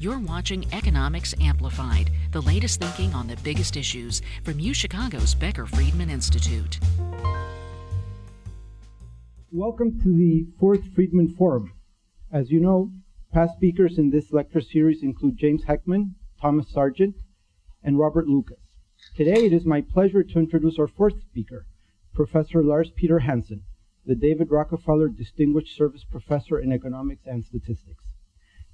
You're watching Economics Amplified, the latest thinking on the biggest issues from UChicago's Becker Friedman Institute. Welcome to the fourth Friedman Forum. As you know, past speakers in this lecture series include James Heckman, Thomas Sargent, and Robert Lucas. Today it is my pleasure to introduce our fourth speaker, Professor Lars Peter Hansen, the David Rockefeller Distinguished Service Professor in Economics and Statistics.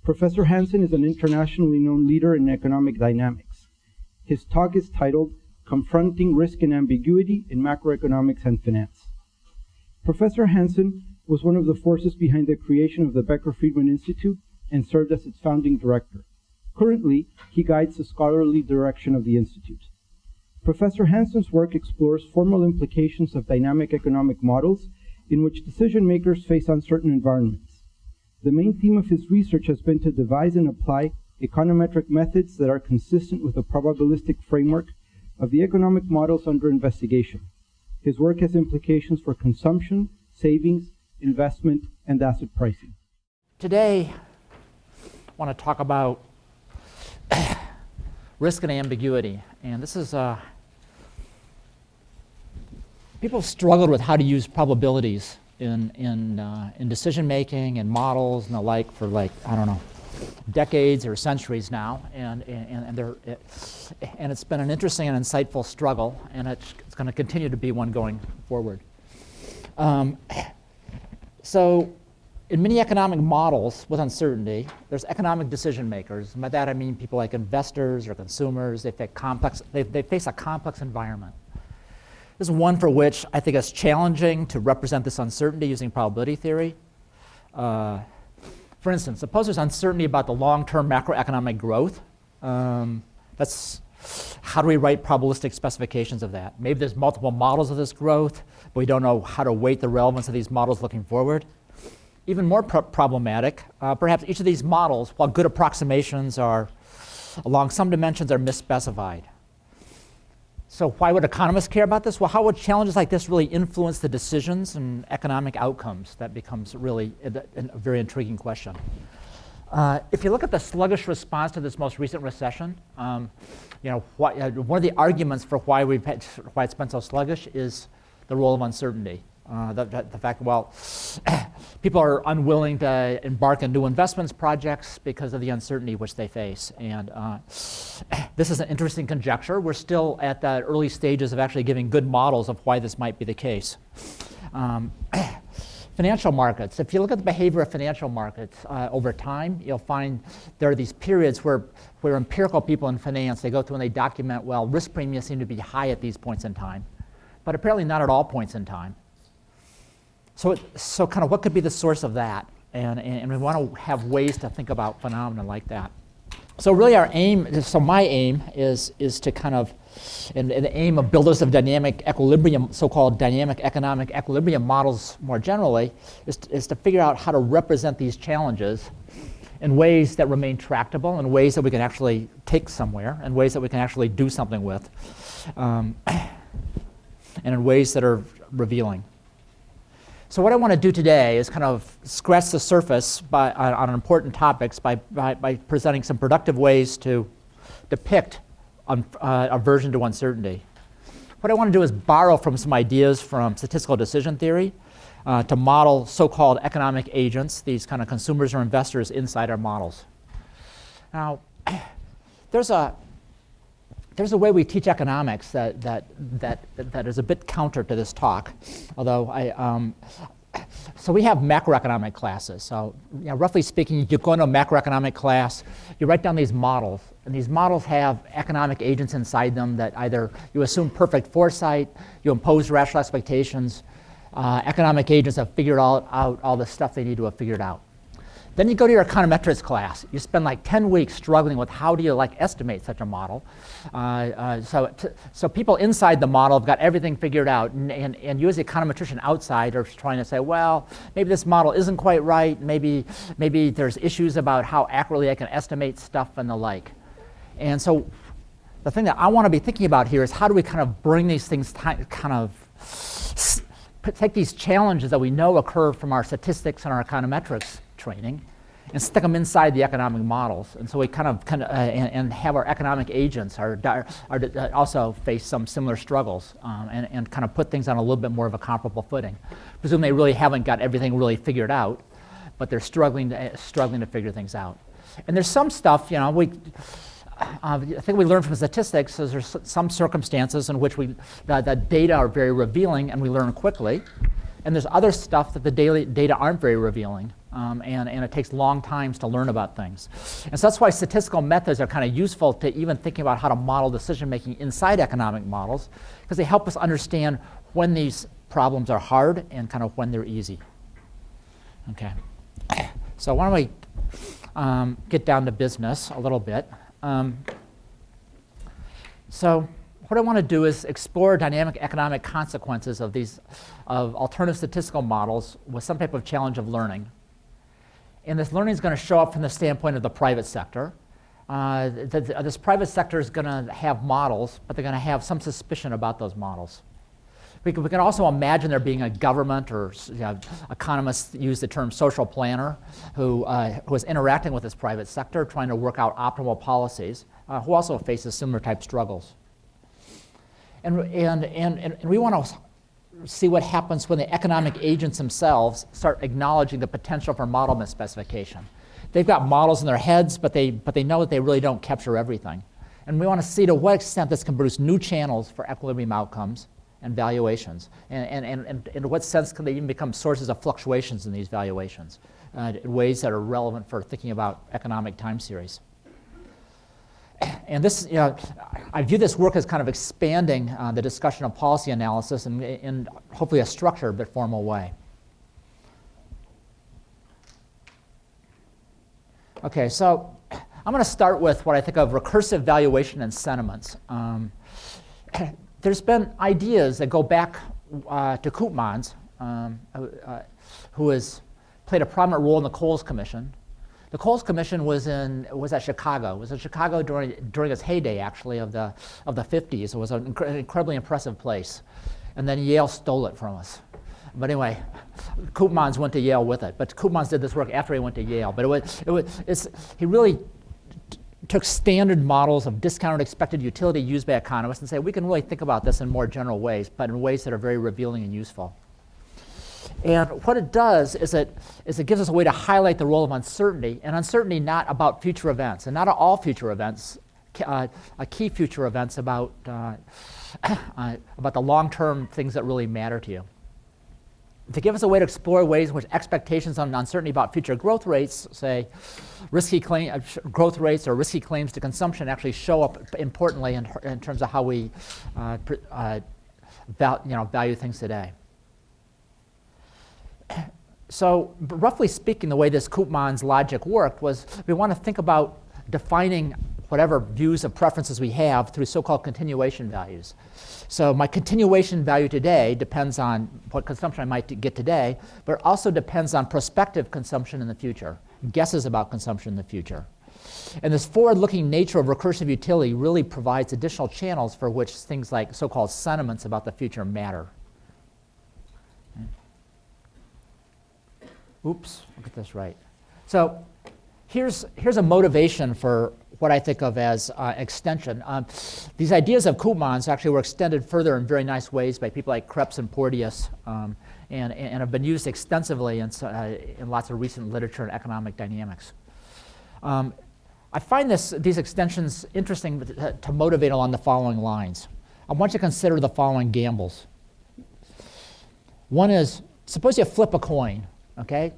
Professor Hansen is an internationally known leader in economic dynamics. His talk is titled, Confronting Risk and Ambiguity in Macroeconomics and Finance. Professor Hansen was one of the forces behind the creation of the Becker Friedman Institute and served as its founding director. Currently, he guides the scholarly direction of the Institute. Professor Hansen's work explores formal implications of dynamic economic models in which decision makers face uncertain environments. The main theme of his research has been to devise and apply econometric methods that are consistent with the probabilistic framework of the economic models under investigation. His work has implications for consumption, savings, investment, and asset pricing. Today, I want to talk about risk and ambiguity. And this is, people have struggled with how to use probabilities in decision making and models and the like for decades or centuries now, and it's been an interesting and insightful struggle, and it's going to continue to be one going forward. So, in many economic models with uncertainty, there's economic decision makers. And by that I mean people like investors or consumers. They face a complex environment. This is one for which I think it's challenging to represent this uncertainty using probability theory. For instance, suppose there's uncertainty about the long-term macroeconomic growth. That's how do we write probabilistic specifications of that? Maybe there's multiple models of this growth, but we don't know how to weight the relevance of these models looking forward. Even more problematic, perhaps each of these models, while good approximations are, along some dimensions, are misspecified. So why would economists care about this? Well, how would challenges like this really influence the decisions and economic outcomes? That becomes really a very intriguing question. If you look at the sluggish response to this most recent recession, one of the arguments for why it's been so sluggish is the role of uncertainty. The fact, people are unwilling to embark on new investments projects because of the uncertainty which they face. And this is an interesting conjecture. We're still at the early stages of actually giving good models of why this might be the case. Financial markets. If you look at the behavior of financial markets over time, you'll find there are these periods where empirical people in finance, they go through and they document, risk premiums seem to be high at these points in time, but apparently not at all points in time. So kind of what could be the source of that? And we want to have ways to think about phenomena like that. So really my aim is to kind of, and the aim of builders of dynamic equilibrium, so-called dynamic economic equilibrium models more generally, is to figure out how to represent these challenges in ways that remain tractable, in ways that we can actually take somewhere, in ways that we can actually do something with, and in ways that are revealing. So what I want to do today is kind of scratch the surface on important topics by presenting some productive ways to depict aversion to uncertainty. What I want to do is borrow from some ideas from statistical decision theory to model so-called economic agents, these kind of consumers or investors inside our models. Now, there's a way we teach economics that is a bit counter to this talk, although so we have macroeconomic classes. So roughly speaking, you go into a macroeconomic class, you write down these models, and these models have economic agents inside them that either you assume perfect foresight, you impose rational expectations, economic agents have figured out all the stuff they need to have figured out. Then you go to your econometrics class. You spend like 10 weeks struggling with how do you estimate such a model. So people inside the model have got everything figured out, and you as the econometrician outside are trying to say, maybe this model isn't quite right. Maybe there's issues about how accurately I can estimate stuff and the like. And so the thing that I want to be thinking about here is how do we kind of bring these things take these challenges that we know occur from our statistics and our econometrics training and stick them inside the economic models. And so we kind of and have our economic agents also face some similar struggles and kind of put things on a little bit more of a comparable footing. Presume they really haven't got everything really figured out, but they're struggling to figure things out. And there's some stuff, you know, I think we learned from statistics is there's some circumstances in which the data are very revealing and we learn quickly. And there's other stuff that the data aren't very revealing, and it takes long times to learn about things. And so that's why statistical methods are kind of useful to even thinking about how to model decision making inside economic models, because they help us understand when these problems are hard and kind of when they're easy. Okay. So why don't we get down to business a little bit. So what I want to do is explore dynamic economic consequences of alternative statistical models with some type of challenge of learning. And this learning is going to show up from the standpoint of the private sector. This private sector is going to have models, but they're going to have some suspicion about those models. We can also imagine there being a government, or economists use the term social planner, who is interacting with this private sector, trying to work out optimal policies, who also faces similar type struggles. And we want to see what happens when the economic agents themselves start acknowledging the potential for model misspecification. They've got models in their heads, but they know that they really don't capture everything. And we want to see to what extent this can produce new channels for equilibrium outcomes and valuations. And in what sense can they even become sources of fluctuations in these valuations in ways that are relevant for thinking about economic time series. And this, I view this work as kind of expanding the discussion of policy analysis in hopefully a structured but formal way. Okay, so I'm going to start with what I think of recursive valuation and sentiments. There's been ideas that go back to Koopmans, who has played a prominent role in the Coles Commission. The Coles Commission was at Chicago. It was in Chicago during its heyday, actually, of the 50s. It was an incredibly impressive place. And then Yale stole it from us. But anyway, Koopmans went to Yale with it. But Koopmans did this work after he went to Yale. But he really took standard models of discounted expected utility used by economists and said, we can really think about this in more general ways, but in ways that are very revealing and useful. And what it does is it gives us a way to highlight the role of uncertainty, and uncertainty not about future events, and not all future events, key future events about the long-term things that really matter to you. To give us a way to explore ways in which expectations on uncertainty about future growth rates, say growth rates or risky claims to consumption, actually show up importantly in terms of how we value things today. So roughly speaking, the way this Koopmans logic worked was we want to think about defining whatever views of preferences we have through so-called continuation values. So my continuation value today depends on what consumption I might get today, but it also depends on prospective consumption in the future, guesses about consumption in the future. And this forward-looking nature of recursive utility really provides additional channels for which things like so-called sentiments about the future matter. Oops, I'll get this right. So here's a motivation for what I think of as extension. These ideas of Koopmans actually were extended further in very nice ways by people like Krebs and Porteous, and have been used extensively in lots of recent literature in economic dynamics. I find these extensions interesting to motivate along the following lines. I want you to consider the following gambles. One is, suppose you flip a coin, okay?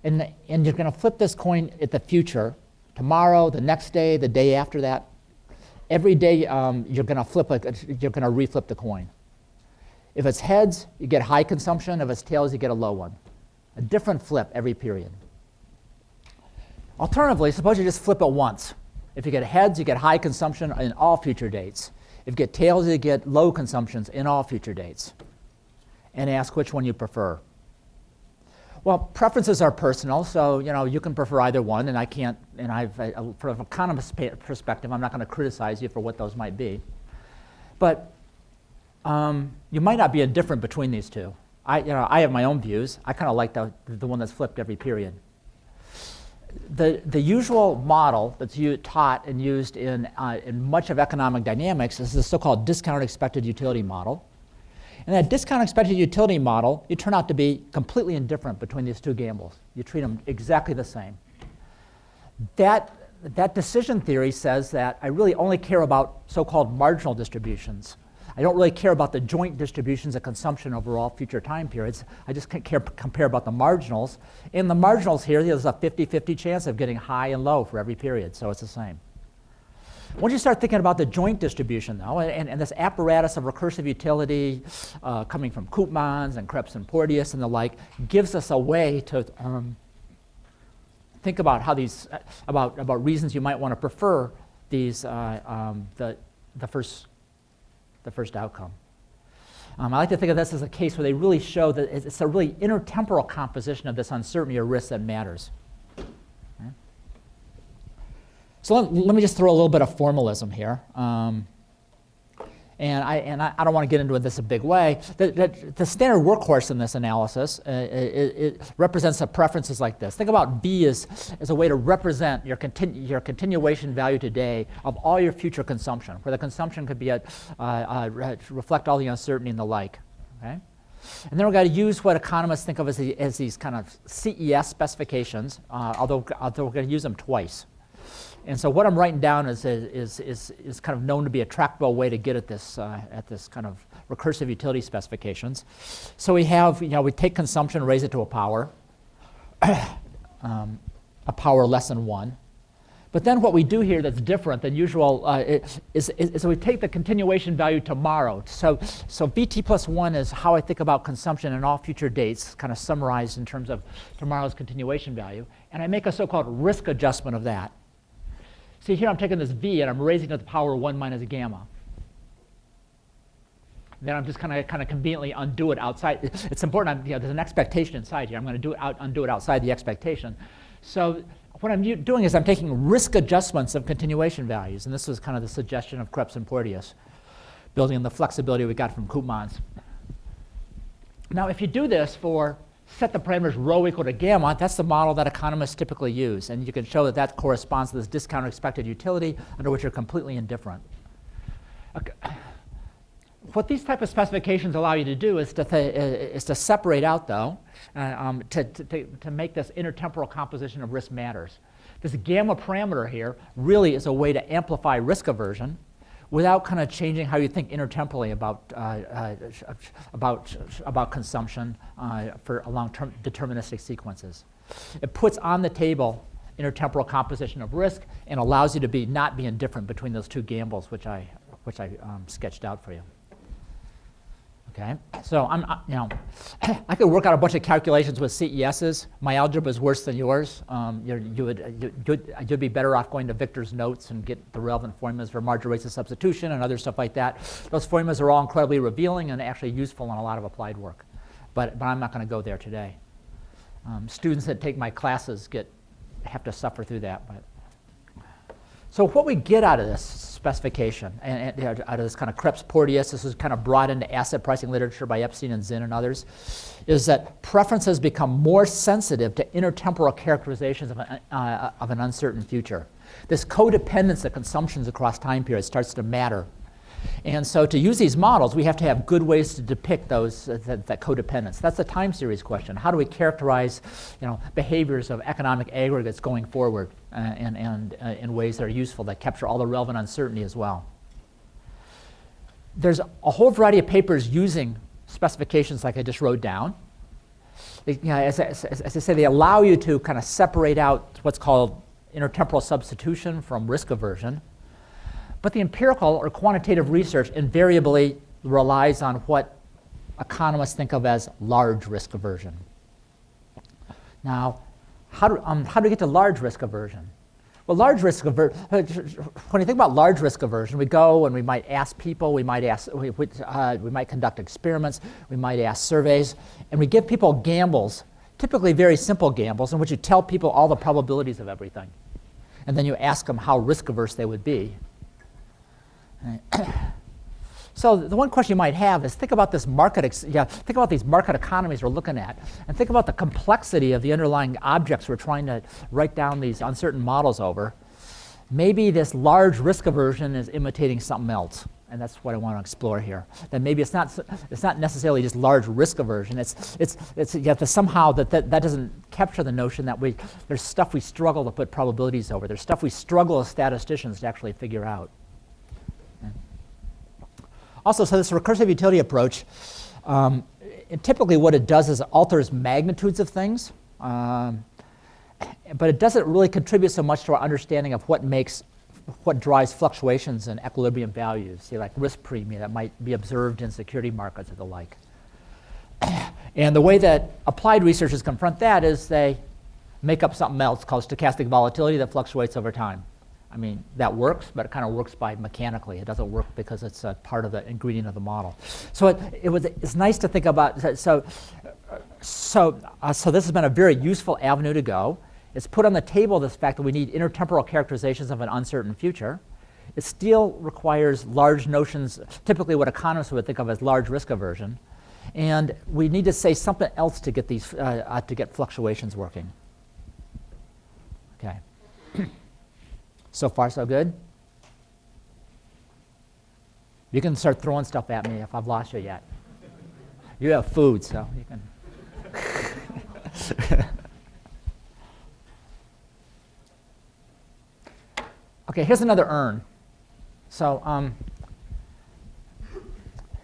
And you're going to flip this coin at the future, tomorrow, the next day, the day after that. Every day you're going to reflip the coin. If it's heads, you get high consumption. If it's tails, you get a low one. A different flip every period. Alternatively, suppose you just flip it once. If you get heads, you get high consumption in all future dates. If you get tails, you get low consumptions in all future dates. And ask which one you prefer. Well, preferences are personal, so you can prefer either one, and I can't. And from an economist perspective, I'm not going to criticize you for what those might be. But you might not be indifferent between these two. I have my own views. I kind of like the one that's flipped every period. the usual model that's taught and used in much of economic dynamics is the so-called discounted expected utility model. And that discounted expected utility model, you turn out to be completely indifferent between these two gambles. You treat them exactly the same. That decision theory says that I really only care about so-called marginal distributions. I don't really care about the joint distributions of consumption over all future time periods. I just compare about the marginals. In the marginals here, there's a 50-50 chance of getting high and low for every period, so it's the same. Once you start thinking about the joint distribution, though, and this apparatus of recursive utility coming from Koopmans and Krebs and Porteous and the like, gives us a way to think about how these, about reasons you might want to prefer these, the first outcome. I like to think of this as a case where they really show that it's a really intertemporal composition of this uncertainty or risk that matters. Okay. So let me just throw a little bit of formalism here. And I don't want to get into this a big way. The standard workhorse in this analysis it represents the preferences like this. Think about B as a way to represent your continuation value today of all your future consumption, where the consumption could be reflect all the uncertainty and the like. Okay? And then we're going to use what economists think of as these kind of CES specifications, although we're going to use them twice. And so what I'm writing down is kind of known to be a tractable way to get at this kind of recursive utility specifications. So we have, we take consumption, raise it to a power less than 1. But then what we do here that's different than usual is we take the continuation value tomorrow. So VT plus 1 is how I think about consumption in all future dates, kind of summarized in terms of tomorrow's continuation value. And I make a so-called risk adjustment of that. See, here I'm taking this V and I'm raising it to the power 1 minus gamma. Then I'm just kind of conveniently undo it outside. It's important, there's an expectation inside here. I'm going to undo it outside the expectation. So what I'm doing is I'm taking risk adjustments of continuation values. And this was kind of the suggestion of Krebs and Porteous, building on the flexibility we got from Koopmans. Now, if you do this for set the parameters rho equal to gamma, that's the model that economists typically use. And you can show that that corresponds to this discounted expected utility under which you're completely indifferent. Okay. What these type of specifications allow you to do is to separate out, though, to make this intertemporal composition of risk matters. This gamma parameter here really is a way to amplify risk aversion without kind of changing how you think intertemporally about consumption for long-term deterministic sequences. It puts on the table intertemporal composition of risk and allows you to not be indifferent between those two gambles, which I sketched out for you. Okay, so I could work out a bunch of calculations with CESs. My algebra is worse than yours. You'd be better off going to Victor's notes and get the relevant formulas for marginal rates of substitution and other stuff like that. Those formulas are all incredibly revealing and actually useful in a lot of applied work. But I'm not going to go there today. Students that take my classes have to suffer through that. So what we get out of this specification, and out of this kind of Krebs-Porteous, this is kind of brought into asset pricing literature by Epstein and Zinn and others, is that preferences become more sensitive to intertemporal characterizations of an uncertain future. This codependence of consumptions across time periods starts to matter. And so to use these models, we have to have good ways to depict that codependence. That's the time series question. How do we characterize behaviors of economic aggregates going forward and in ways that are useful, that capture all the relevant uncertainty as well? There's a whole variety of papers using specifications like I just wrote down. As I say, they allow you to kind of separate out what's called intertemporal substitution from risk aversion. But the empirical or quantitative research invariably relies on what economists think of as large risk aversion. Now, how do we get to large risk aversion? Well, large risk aversion, when you think about large risk aversion, we go and we might ask people, we might conduct experiments, we might ask surveys, and we give people gambles, typically very simple gambles, in which you tell people all the probabilities of everything. And then you ask them how risk averse they would be. So the one question you might have is think about this think about these market economies we're looking at, and think about the complexity of the underlying objects we're trying to write down these uncertain models over. Maybe this large risk aversion is imitating something else, and that's what I want to explore here. That maybe it's not necessarily just large risk aversion. You have to somehow that doesn't capture the notion that there's stuff we struggle to put probabilities over. There's stuff we struggle as statisticians to actually figure out. Also, so this recursive utility approach, typically what it does is it alters magnitudes of things, but it doesn't really contribute so much to our understanding of what drives fluctuations in equilibrium values, say like risk premium that might be observed in security markets or the like. And the way that applied researchers confront that is they make up something else called stochastic volatility that fluctuates over time. I mean, that works, but it kind of works by mechanically. It doesn't work because it's a part of the ingredient of the model. So it's nice to think about. So this has been a very useful avenue to go. It's put on the table this fact that we need intertemporal characterizations of an uncertain future. It still requires large notions, typically what economists would think of as large risk aversion. And we need to say something else to get these to get fluctuations working. Okay. So far, so good? You can start throwing stuff at me if I've lost you yet. You have food, so you can. Okay, here's another urn. So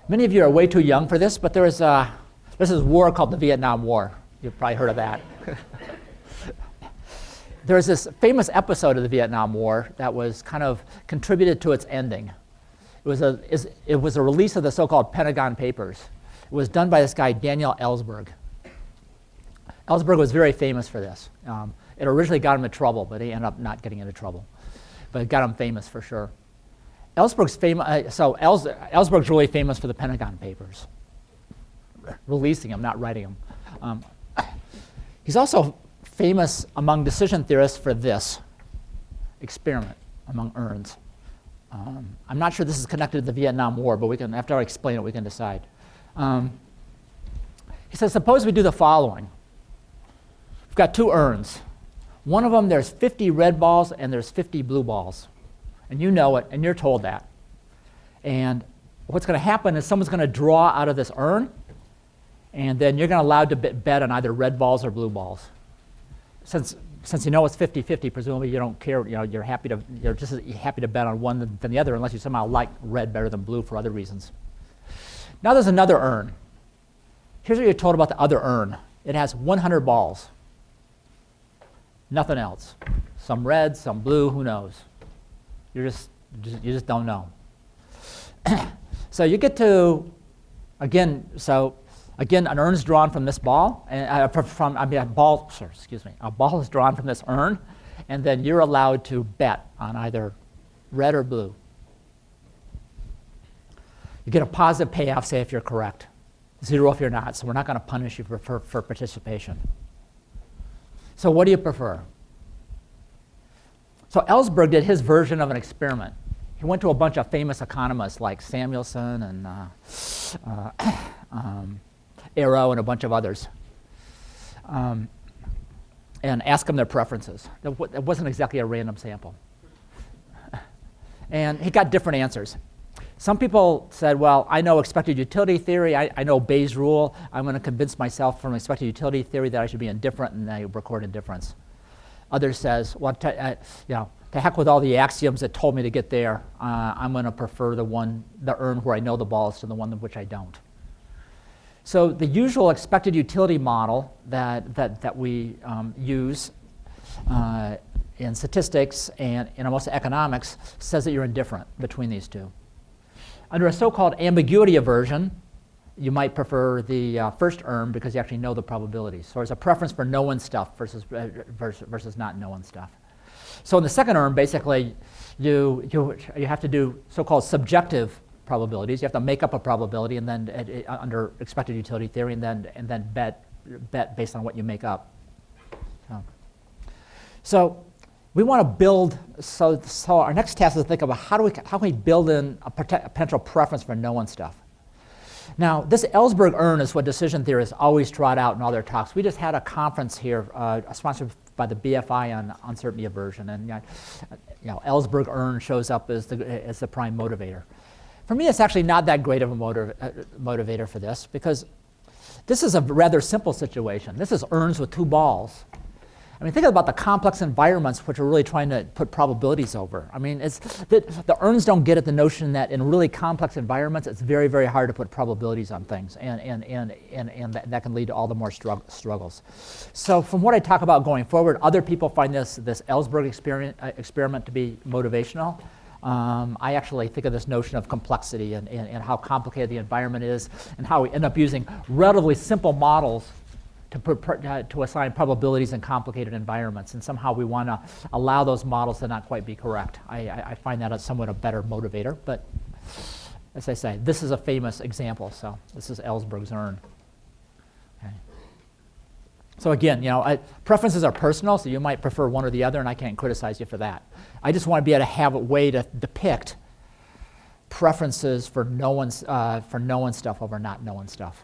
many of you are way too young for this, but there's this war called the Vietnam War. You've probably heard of that. There's this famous episode of the Vietnam War that was kind of contributed to its ending. It was a release of the so-called Pentagon Papers. It was done by this guy, Daniel Ellsberg. Ellsberg was very famous for this. It originally got him in trouble, but he ended up not getting into trouble. But it got him famous for sure. Ellsberg's really famous for the Pentagon Papers, releasing them, not writing them. He's also famous among decision theorists for this experiment among urns. I'm not sure this is connected to the Vietnam War, but after I explain it, we can decide. He says, suppose we do the following. We've got two urns. One of them, there's 50 red balls and there's 50 blue balls. And you know it, and you're told that. And what's going to happen is someone's going to draw out of this urn, and then you're going to allow to bet on either red balls or blue balls. Since you know it's 50-50, presumably you don't care. You're just as happy to bet on one than the other, unless you somehow like red better than blue for other reasons. Now there's another urn. Here's what you're told about the other urn. It has 100 balls. Nothing else. Some red, some blue. Who knows? You just don't know. So you get to again. An urn is drawn from this ball, a ball is drawn from this urn, and then you're allowed to bet on either red or blue. You get a positive payoff, say, if you're correct. 0 if you're not, so we're not going to punish you for participation. So what do you prefer? So Ellsberg did his version of an experiment. He went to a bunch of famous economists like Samuelson and Arrow and a bunch of others, and ask them their preferences. It wasn't exactly a random sample. And he got different answers. Some people said, well, I know expected utility theory, I know Bayes' rule, I'm going to convince myself from expected utility theory that I should be indifferent, and I record indifference. Others says, well, to heck with all the axioms that told me to get there, I'm going to prefer the urn where I know the balls to the one in which I don't. So the usual expected utility model that we use in statistics and in almost economics says that you're indifferent between these two. Under a so-called ambiguity aversion, you might prefer the first urn because you actually know the probabilities. So there's a preference for knowing stuff versus not knowing stuff. So in the second urn, basically, you have to do so-called subjective probabilities. You have to make up a probability and then under expected utility theory, and then bet based on what you make up. So we want to build, so our next task is to think about how can we build in a potential preference for knowing stuff. Now, this Ellsberg-Urn is what decision theorists always trot out in all their talks. We just had a conference here sponsored by the BFI on uncertainty aversion, and Ellsberg-Urn shows up as the prime motivator. For me, it's actually not that great of a motivator for this, because this is a rather simple situation. This is urns with two balls. I mean, think about the complex environments which we're really trying to put probabilities over. I mean, the urns don't get at the notion that in really complex environments, it's very, very hard to put probabilities on things, and that can lead to all the more struggles. So from what I talk about going forward, other people find this Ellsberg experiment to be motivational. I actually think of this notion of complexity and how complicated the environment is, and how we end up using relatively simple models to assign probabilities in complicated environments, and somehow we want to allow those models to not quite be correct. I find that as somewhat a better motivator, but as I say, this is a famous example, so this is Ellsberg's urn. Okay. So again, preferences are personal, so you might prefer one or the other, and I can't criticize you for that. I just want to be able to have a way to depict preferences for knowing stuff over not knowing stuff.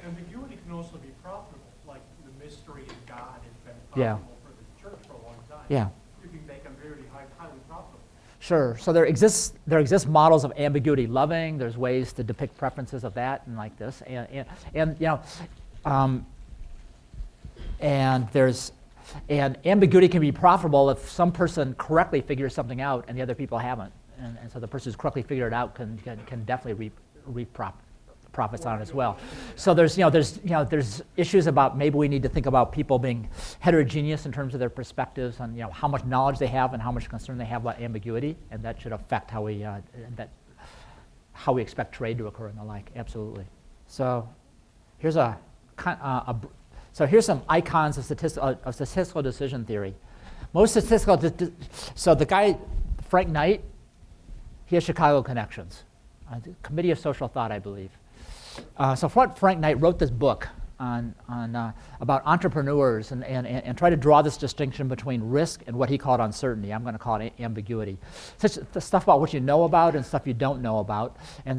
Ambiguity can also be profitable, like the mystery of God has been profitable for the church for a long time. Yeah. You can make ambiguity highly profitable. Sure. So there exists models of ambiguity loving. There's ways to depict preferences of that and like this, and ambiguity can be profitable if some person correctly figures something out and the other people haven't, and so the person who's correctly figured it out can definitely reap profits on it as well. So there's issues about maybe we need to think about people being heterogeneous in terms of their perspectives on how much knowledge they have and how much concern they have about ambiguity, and that should affect how we expect trade to occur and the like. Absolutely. So here's here's some icons of statistical decision theory. Most statistical so the guy Frank Knight, he has Chicago connections. The Committee of Social Thought, I believe. So Frank Knight wrote this book about entrepreneurs and tried to draw this distinction between risk and what he called uncertainty. I'm going to call it ambiguity. The stuff about what you know about and stuff you don't know about, and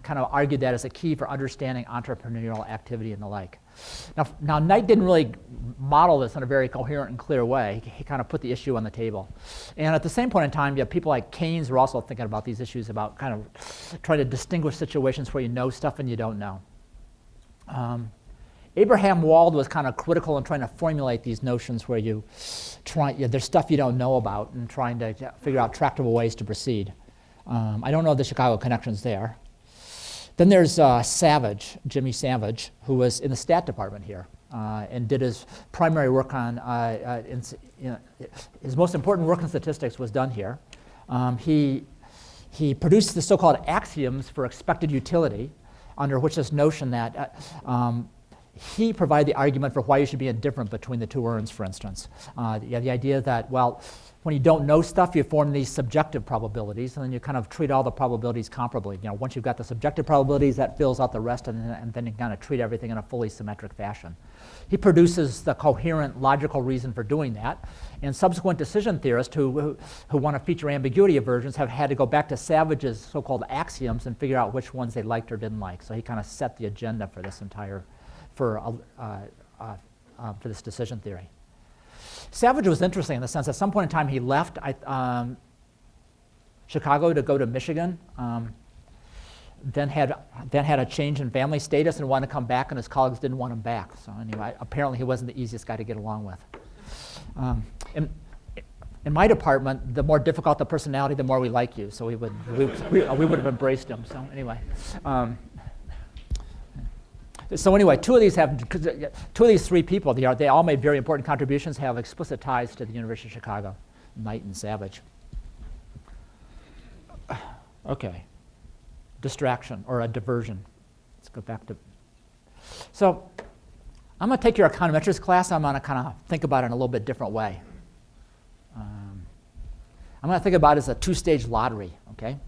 kind of argued that as a key for understanding entrepreneurial activity and the like. Now Knight didn't really model this in a very coherent and clear way. He kind of put the issue on the table. And at the same point in time, you have people like Keynes were also thinking about these issues, about kind of trying to distinguish situations where you know stuff and you don't know. Abraham Wald was kind of critical in trying to formulate these notions where there's stuff you don't know about and trying to figure out tractable ways to proceed. I don't know the Chicago connections there. Then there's Savage, Jimmy Savage, who was in the stat department here and did his primary work on, his most important work in statistics was done here. He produced the so-called axioms for expected utility, under which this notion that he provided the argument for why you should be indifferent between the two urns, for instance. The idea that, well, when you don't know stuff, you form these subjective probabilities, and then you kind of treat all the probabilities comparably. Once you've got the subjective probabilities, that fills out the rest, and then you kind of treat everything in a fully symmetric fashion. He produces the coherent, logical reason for doing that, and subsequent decision theorists who want to feature ambiguity aversions have had to go back to Savage's so-called axioms and figure out which ones they liked or didn't like. So he kind of set the agenda for this entire, for this decision theory. Savage was interesting in the sense that at some point in time he left Chicago to go to Michigan, then had a change in family status and wanted to come back, and his colleagues didn't want him back. So anyway, apparently he wasn't the easiest guy to get along with. In my department, the more difficult the personality, the more we like you. So we would have embraced him. So anyway. So anyway, two of these three people, they all made very important contributions, have explicit ties to the University of Chicago, Knight and Savage. Okay, distraction or a diversion. Let's go back to, so I'm going to take your econometrics class. I'm going to kind of think about it in a little bit different way. I'm going to think about it as a two-stage lottery, okay?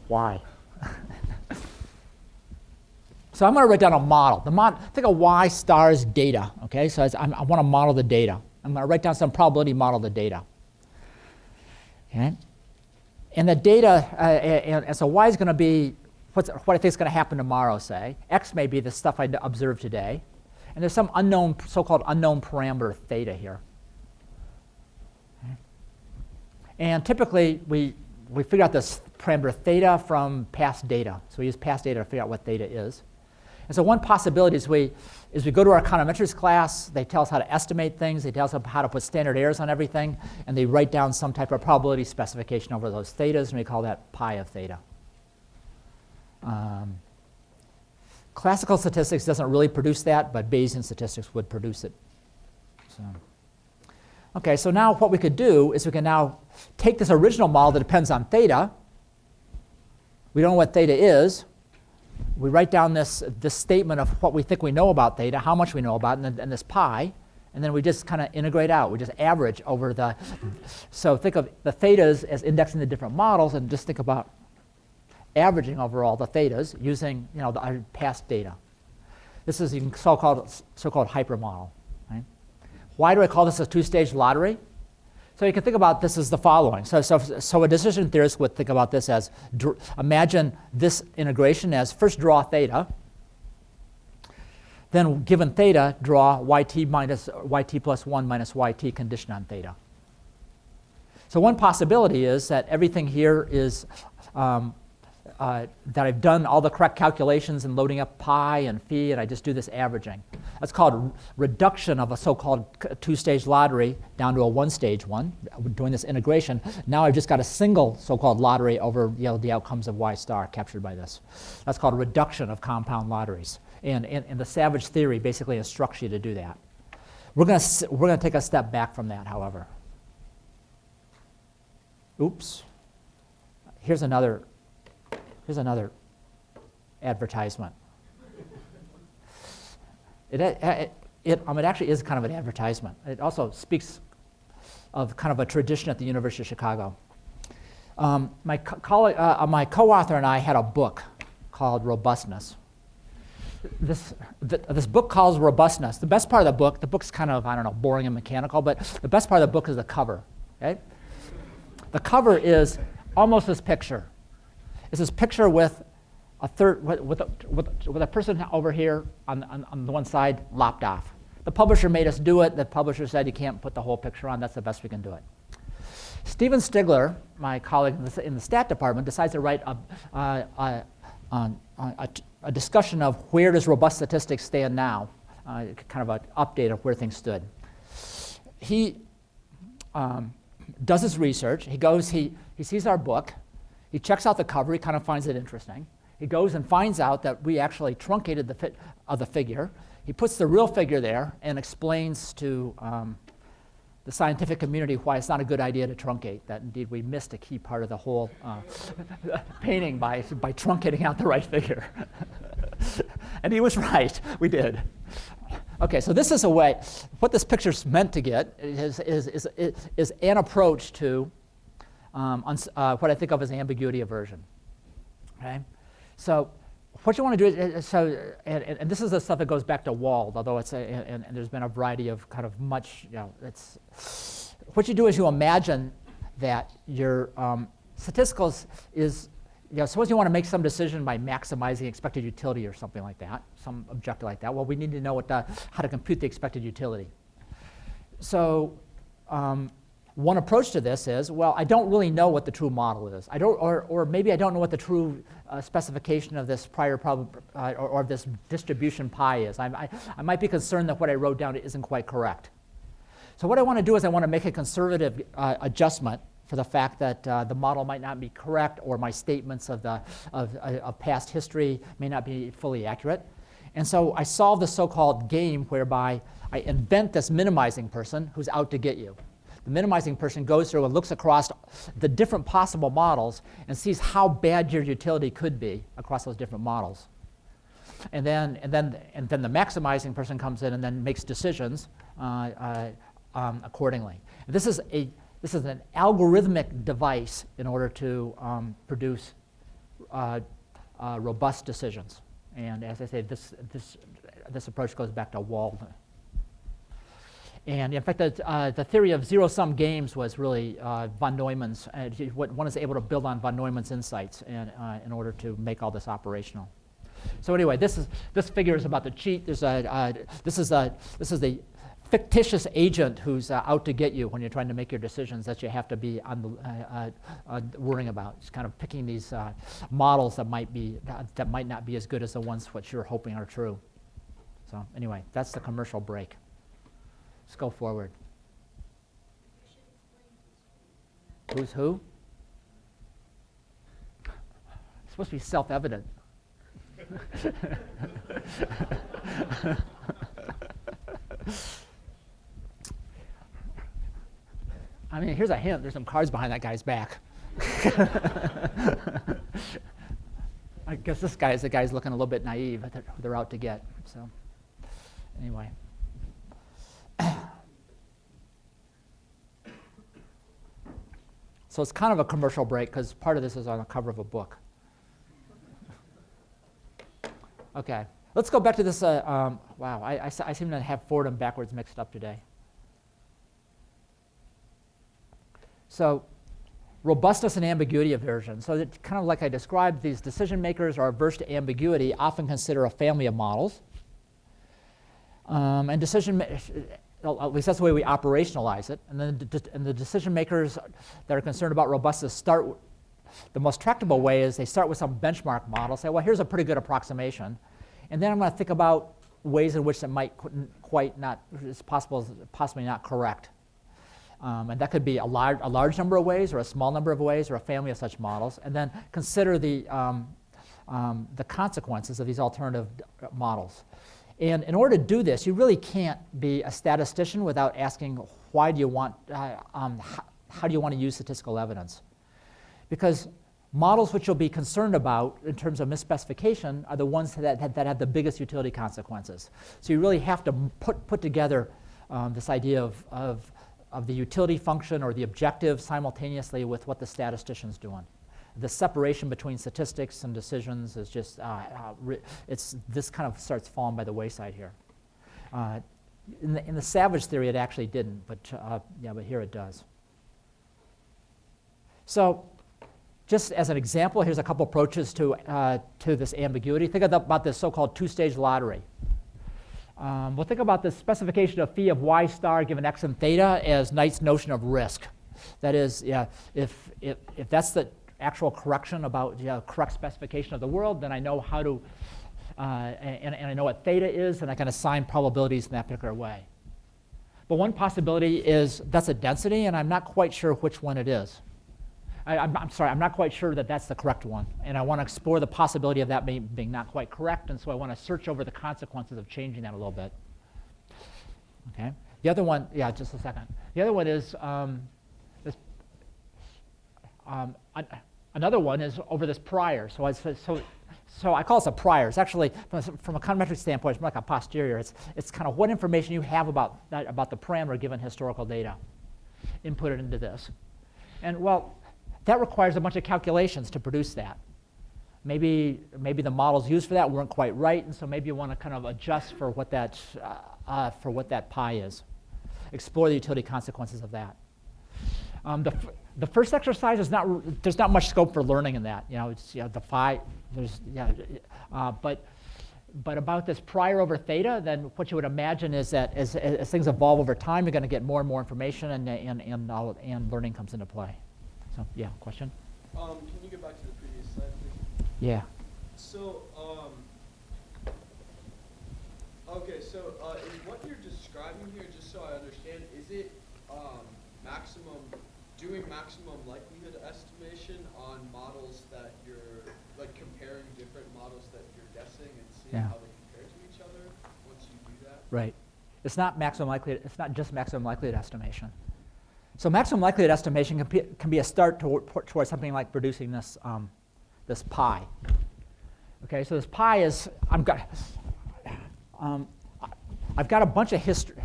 Why? So I'm going to write down a model. Think of Y stars data, okay? So I want to model the data. I'm going to write down some probability model of the data. Okay? And the data, and so y is going to be what I think is going to happen tomorrow, say. X may be the stuff I observed today. And there's some unknown, so-called unknown parameter theta here. Okay. And typically, we figure out this parameter theta from past data. So we use past data to figure out what theta is. And so one possibility is we go to our econometrics class. They tell us how to estimate things. They tell us how to put standard errors on everything. And they write down some type of probability specification over those thetas, and we call that pi of theta. Classical statistics doesn't really produce that, but Bayesian statistics would produce it. So, okay, so now what we could do is we can now take this original model that depends on theta. We don't know what theta is. We write down this statement of what we think we know about theta, how much we know about it, and this pi, and then we just kind of integrate out. We just average over the, so think of the thetas as indexing the different models, and just think about averaging over all the thetas using our past data. This is a so-called hypermodel. Right? Why do I call this a two-stage lottery? So you can think about this as the following. So a decision theorist would think about this as, imagine this integration as first draw theta, then given theta, draw yt plus 1 minus yt condition on theta. So one possibility is that everything here is that I've done all the correct calculations and loading up pi and phi, and I just do this averaging. That's called reduction of a so-called two-stage lottery down to a one-stage one, doing this integration. Now I've just got a single so-called lottery over the outcomes of y star captured by this. That's called reduction of compound lotteries. And the Savage theory basically instructs you to do that. We're going to take a step back from that, however. Oops. Here's another advertisement. It actually is kind of an advertisement. It also speaks of kind of a tradition at the University of Chicago. My co-author and I had a book called Robustness. This book calls Robustness. The best part of the book's kind of, I don't know, boring and mechanical, but the best part of the book is the cover. Okay? The cover is almost this picture. It's this picture with a person over here on the one side lopped off. The publisher made us do it. The publisher said you can't put the whole picture on. That's the best we can do it. Steven Stigler, my colleague in the stat department, decides to write a discussion of where does robust statistics stand now, kind of an update of where things stood. He does his research. He goes, he sees our book. He checks out the cover. He kind of finds it interesting. He goes and finds out that we actually truncated the fit of the figure. He puts the real figure there and explains to the scientific community why it's not a good idea to truncate, that indeed we missed a key part of the whole painting by truncating out the right figure. And he was right. We did. Okay, so this is a way, what this picture's meant to get is an approach to what I think of as ambiguity aversion. Okay, so what you want to do is, and this is the stuff that goes back to Wald, although it's and there's been a variety of kind of much, it's what you do is you imagine that your statisticals is, suppose you want to make some decision by maximizing expected utility or something like that, some objective like that. Well, we need to know how to compute the expected utility. So one approach to this is, well, I don't really know what the true model is. Or maybe I don't know what the true specification of this prior or this distribution pi is. I might be concerned that what I wrote down isn't quite correct. So what I want to do is I want to make a conservative adjustment for the fact that the model might not be correct, or my statements of past history may not be fully accurate. And so I solve the so-called game whereby I invent this minimizing person who's out to get you. The minimizing person goes through and looks across the different possible models and sees how bad your utility could be across those different models. And then the maximizing person comes in and then makes decisions accordingly. This is an algorithmic device in order to produce robust decisions. And as I say, this approach goes back to Wald. And in fact, the theory of zero-sum games was really von Neumann's. One is able to build on von Neumann's insights in order to make all this operational. So anyway, this figure is about the cheat. This is the fictitious agent who's out to get you when you're trying to make your decisions that you have to be on the worrying about. It's kind of picking these models that might not be as good as the ones what you're hoping are true. So anyway, that's the commercial break. Let's go forward. Who's who? It's supposed to be self-evident. I mean, here's a hint. There's some cards behind that guy's back. I guess this guy is the guy's looking a little bit naive that they're out to get. So anyway. So it's kind of a commercial break because part of this is on the cover of a book. Okay, let's go back to this. Wow, I seem to have forward and backwards mixed up today. So robustness and ambiguity aversion. So that kind of like I described, these decision makers are averse to ambiguity, often consider a family of models. And at least that's the way we operationalize it. And then the decision makers that are concerned about robustness start, the most tractable way is they start with some benchmark model, say, well, here's a pretty good approximation. And then I'm going to think about ways in which it might it's possibly not correct. And that could be a large number of ways, or a small number of ways, or a family of such models. And then consider the consequences of these alternative models. And in order to do this, you really can't be a statistician without asking, why do you want, how do you want to use statistical evidence? Because models which you'll be concerned about in terms of misspecification are the ones that have the biggest utility consequences. So you really have to put together this idea of the utility function or the objective simultaneously with what the statistician's doing. The separation between statistics and decisions is just, this kind of starts falling by the wayside here. In the Savage theory, it actually didn't, but here it does. So just as an example, here's a couple approaches to this ambiguity. Think about this so-called two-stage lottery. We'll think about the specification of phi of y star given x and theta as Knight's notion of risk. That is, if that's the actual correction about correct specification of the world, then I know how to, and I know what theta is, and I can assign probabilities in that particular way. But one possibility is that's a density, and I'm not quite sure which one it is. I'm sorry, I'm not quite sure that that's the correct one. And I want to explore the possibility of that being not quite correct, and so I want to search over the consequences of changing that a little bit. Okay. The other one, just a second. The other one is another one is over this prior. So I call this a prior. It's actually, from a econometric standpoint, it's more like a posterior. It's kind of what information you have about the parameter given historical data. Input it into this. And well, that requires a bunch of calculations to produce that. Maybe the models used for that weren't quite right, and so maybe you want to kind of adjust for what that pi is. Explore the utility consequences of that. The first exercise is there's not much scope for learning in that. It's the phi. But about this prior over theta, then what you would imagine is that as things evolve over time, you're going to get more and more information, and learning comes into play. So question? Can you get back to the previous slide, please? Yeah. So, okay, so is what you're describing here, just so I understand, is it doing maximum likelihood estimation on models that you're, like comparing different models that you're guessing and seeing how they compare to each other once you do that? Right. It's not maximum likelihood. It's not just maximum likelihood estimation. So maximum likelihood estimation can be a start towards something like producing this this pi. Okay, so this pi is I've got a bunch of history.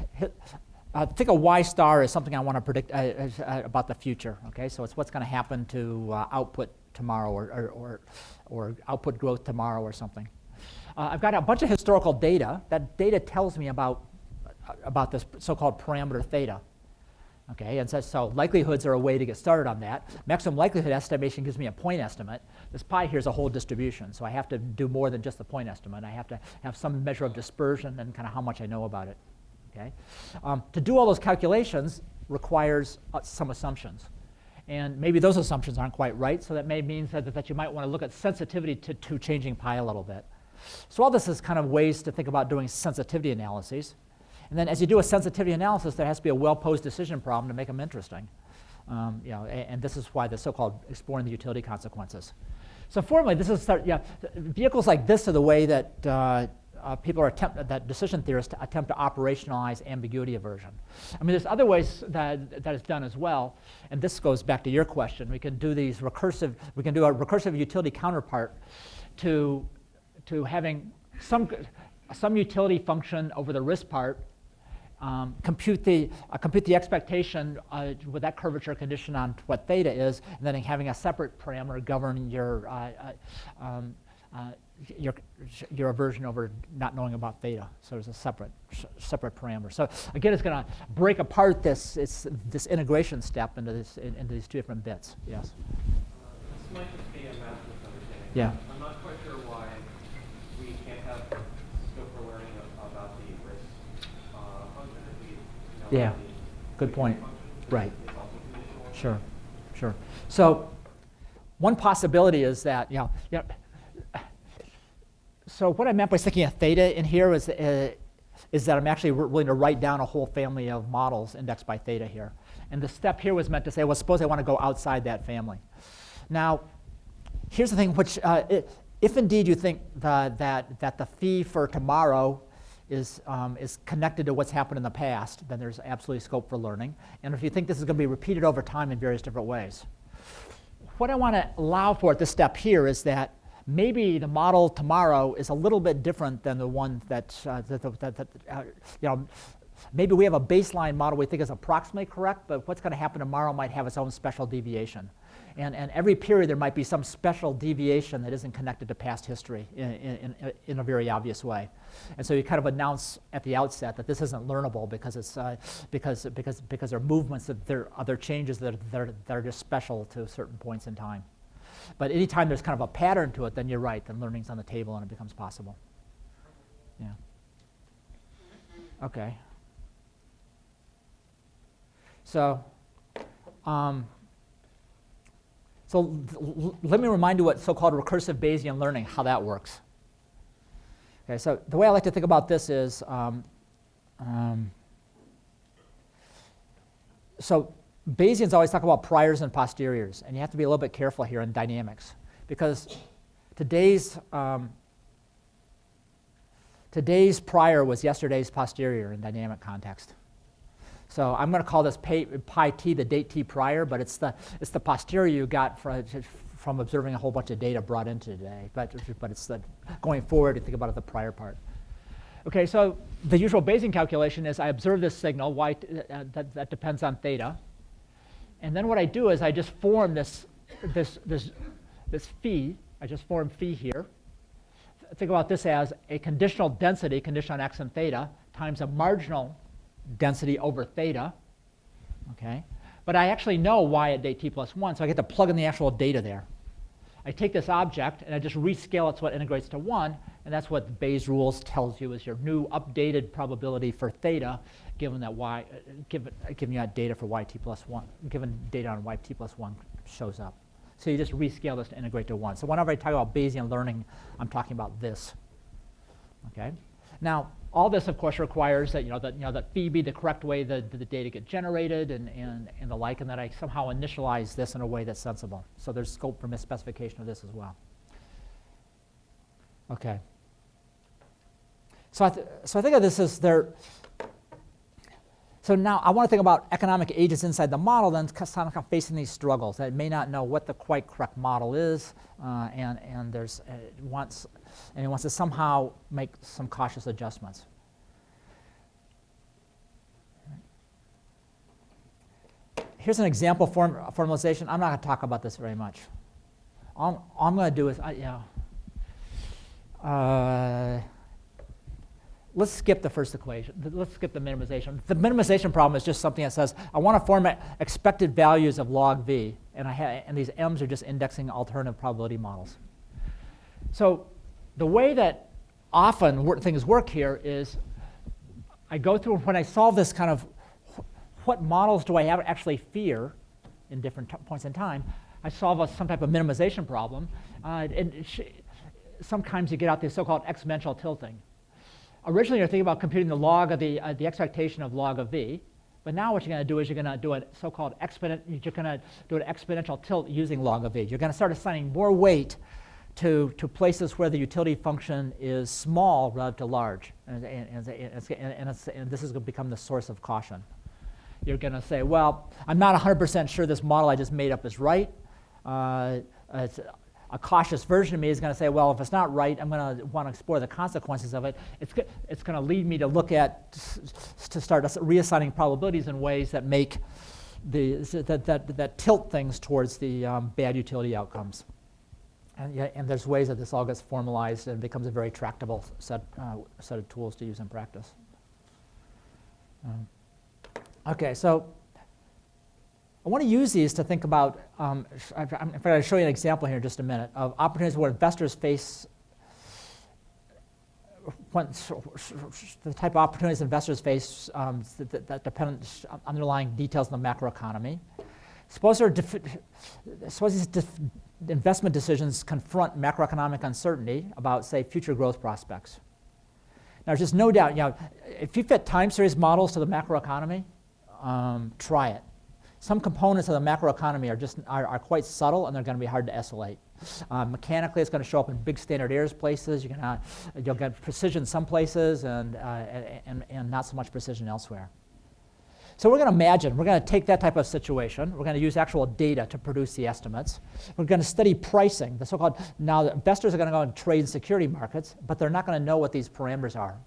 Think of y star as something I want to predict about the future. Okay, so it's what's going to happen to output tomorrow or output growth tomorrow or something. I've got a bunch of historical data. That data tells me about about this so-called parameter theta. Okay, and so likelihoods are a way to get started on that. Maximum likelihood estimation gives me a point estimate. This pi here is a whole distribution, so I have to do more than just the point estimate. I have to have some measure of dispersion and kind of how much I know about it. Okay, to do all those calculations requires some assumptions. And maybe those assumptions aren't quite right, so that may mean that you might want to look at sensitivity to changing pi a little bit. So all this is kind of ways to think about doing sensitivity analyses. And then as you do a sensitivity analysis, there has to be a well-posed decision problem to make them interesting. And this is why the so-called exploring the utility consequences. So formally, this is vehicles like this are the way that that decision theorists attempt to operationalize ambiguity aversion. I mean, there's other ways that is done as well, and this goes back to your question. We can do these recursive. We can do a recursive utility counterpart to having some utility function over the risk part. Compute the expectation with that curvature condition on what theta is, and then having a separate parameter govern your aversion over not knowing about theta. So there's a separate parameter. So again, it's going to break apart this integration step into these two different bits. Yes. This might just be a math misunderstanding. Yeah. I'm not quite sure why we can't have scope for learning about the risk function if we know Yeah. about the Good point. function. Right. It's also conditional. Sure. So one possibility is that so what I meant by sticking a theta in here is that I'm actually willing to write down a whole family of models indexed by theta here. And the step here was meant to say, well, suppose I want to go outside that family. Now, here's the thing, which if indeed you think that the phi for tomorrow is connected to what's happened in the past, then there's absolutely scope for learning. And if you think this is going to be repeated over time in various different ways. What I want to allow for at this step here is that maybe the model tomorrow is a little bit different than the one maybe we have a baseline model we think is approximately correct, but what's going to happen tomorrow might have its own special deviation. And every period there might be some special deviation that isn't connected to past history in a very obvious way. And so you kind of announce at the outset that this isn't learnable because it's because there are movements, that there are other changes that are just special to certain points in time. But anytime there's kind of a pattern to it, then you're right, then learning's on the table and it becomes possible. Yeah. Okay. So, let me remind you what so-called recursive Bayesian learning, how that works. Okay, so the way I like to think about this is, so Bayesians always talk about priors and posteriors, and you have to be a little bit careful here in dynamics, because today's prior was yesterday's posterior in dynamic context. So I'm going to call this pi t the date t prior, but it's the posterior you got from observing a whole bunch of data brought into today. But it's the going forward, you think about it, the prior part. Okay, so the usual Bayesian calculation is I observe this signal, y that depends on theta, and then what I do is I just form this phi. I just form phi here. Think about this as a conditional density, condition on x and theta, times a marginal density over theta, okay? But I actually know y at date t plus 1, so I get to plug in the actual data there. I take this object and I just rescale it so it integrates to 1, and that's what Bayes' rules tells you is your new updated probability for theta, given that given you that data for y t plus 1, given data on y t plus 1 shows up. So you just rescale this to integrate to 1. So whenever I talk about Bayesian learning, I'm talking about this. Okay. Now, all this, of course, requires that that phi be the correct way that the data get generated and the like, and that I somehow initialize this in a way that's sensible. So there's scope for misspecification of this as well. Okay. So I think of this as there. So now I want to think about economic agents inside the model, then kind of facing these struggles. That may not know what the quite correct model is, and he wants to somehow make some cautious adjustments. Here's an example formalization. I'm not going to talk about this very much. All I'm going to do is, let's skip the first equation. Let's skip the minimization. The minimization problem is just something that says, I want to form expected values of log v, and these m's are just indexing alternative probability models. So the way that often things work here is I go through, when I solve this kind of, what models do I actually fear in different points in time, I solve some type of minimization problem. Sometimes you get out this so-called exponential tilting. Originally, you're thinking about computing the log of the expectation of log of v, but now what you're going to do is you're going to do a so-called exponential tilt using log of v. You're going to start assigning more weight to places where the utility function is small relative to large, and this is going to become the source of caution. You're going to say, well, I'm not 100% sure this model I just made up is right. A cautious version of me is going to say, well, if it's not right, I'm going to want to explore the consequences of it. It's going to lead me to look at, to start reassigning probabilities in ways that make that tilt things towards the bad utility outcomes. And there's ways that this all gets formalized and becomes a very tractable set of tools to use in practice. Okay, so I want to use these to think about, I'm going to show you an example here in just a minute, of opportunities where investors face, the type of opportunities investors face that depend on underlying details in the macroeconomy. Suppose these investment decisions confront macroeconomic uncertainty about, say, future growth prospects. Now, there's just no doubt, if you fit time series models to the macroeconomy, try it. Some components of the macroeconomy are quite subtle, and they're going to be hard to isolate. Mechanically, it's going to show up in big standard errors places. You'll get precision some places and not so much precision elsewhere. So we're going to imagine, we're going to take that type of situation. We're going to use actual data to produce the estimates. We're going to study pricing, the so-called, now the investors are going to go and trade in security markets, but they're not going to know what these parameters are.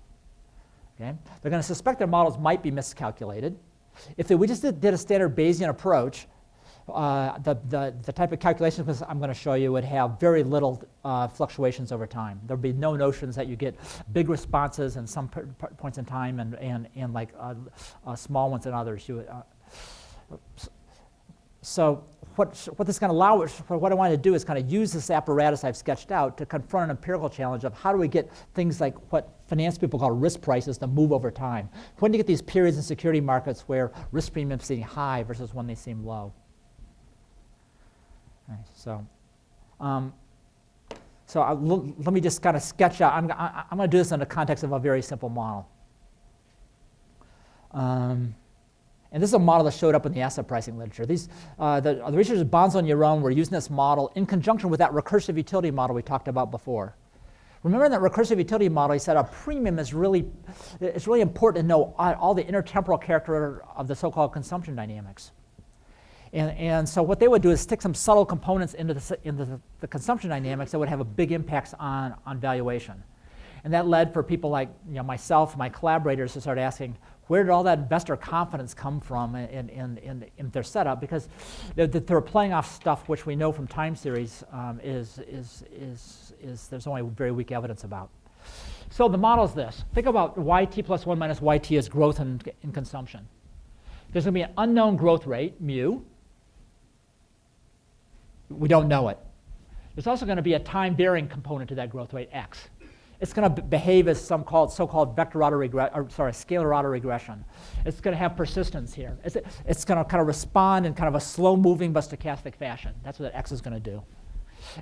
Okay? They're going to suspect their models might be miscalculated. If we just did a standard Bayesian approach, the type of calculations I'm going to show you would have very little fluctuations over time. There would be no notions that you get big responses in some points in time and like small ones in others. So what this is going to allow, what I want to do is kind of use this apparatus I've sketched out to confront an empirical challenge of how do we get things like what finance people call risk prices to move over time. When do you get these periods in security markets where risk premiums seem high versus when they seem low? Right, so let me just kind of sketch out. I'm going to do this in the context of a very simple model. And this is a model that showed up in the asset pricing literature. The researchers at Bonzo and Yaron were using this model in conjunction with that recursive utility model we talked about before. Remember in that recursive utility model, he said a premium it's really important to know all the intertemporal character of the so-called consumption dynamics. And so what they would do is stick some subtle components into the consumption dynamics that would have a big impact on valuation. And that led for people like myself, my collaborators, to start asking, where did all that investor confidence come from in their setup? Because they're playing off stuff which we know from time series there's only very weak evidence about. So the model is this. Think about yt plus 1 minus yt as growth in consumption. There's going to be an unknown growth rate, mu. We don't know it. There's also going to be a time-varying component to that growth rate, x. It's going to behave as some so-called vector scalar autoregression. It's going to have persistence here. It's going to kind of respond in kind of a slow-moving but stochastic fashion. That's what x is going to do.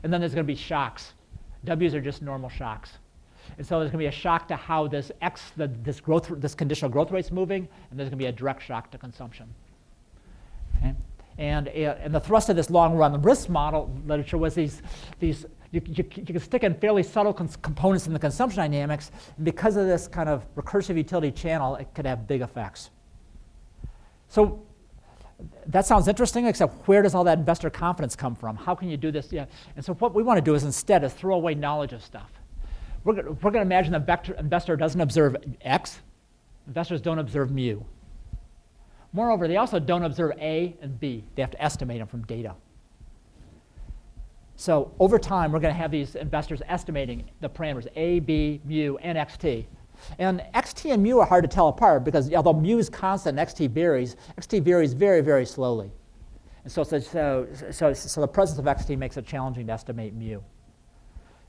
And then there's going to be shocks. W's are just normal shocks. And so there's going to be a shock to how this this conditional growth rate is moving, and there's going to be a direct shock to consumption. Okay? And the thrust of this long-run risk model literature was you can stick in fairly subtle components in the consumption dynamics, and because of this kind of recursive utility channel, it could have big effects. So that sounds interesting, except where does all that investor confidence come from? How can you do this? Yeah. And so what we want to do is instead throw away knowledge of stuff. We're going to imagine the investor doesn't observe x. Investors don't observe mu. Moreover, they also don't observe A and B. They have to estimate them from data. So over time, we're going to have these investors estimating the parameters A, B, mu, and xt And xt and mu are hard to tell apart because although mu is constant and xt varies very, very slowly. And so the presence of xt makes it challenging to estimate mu.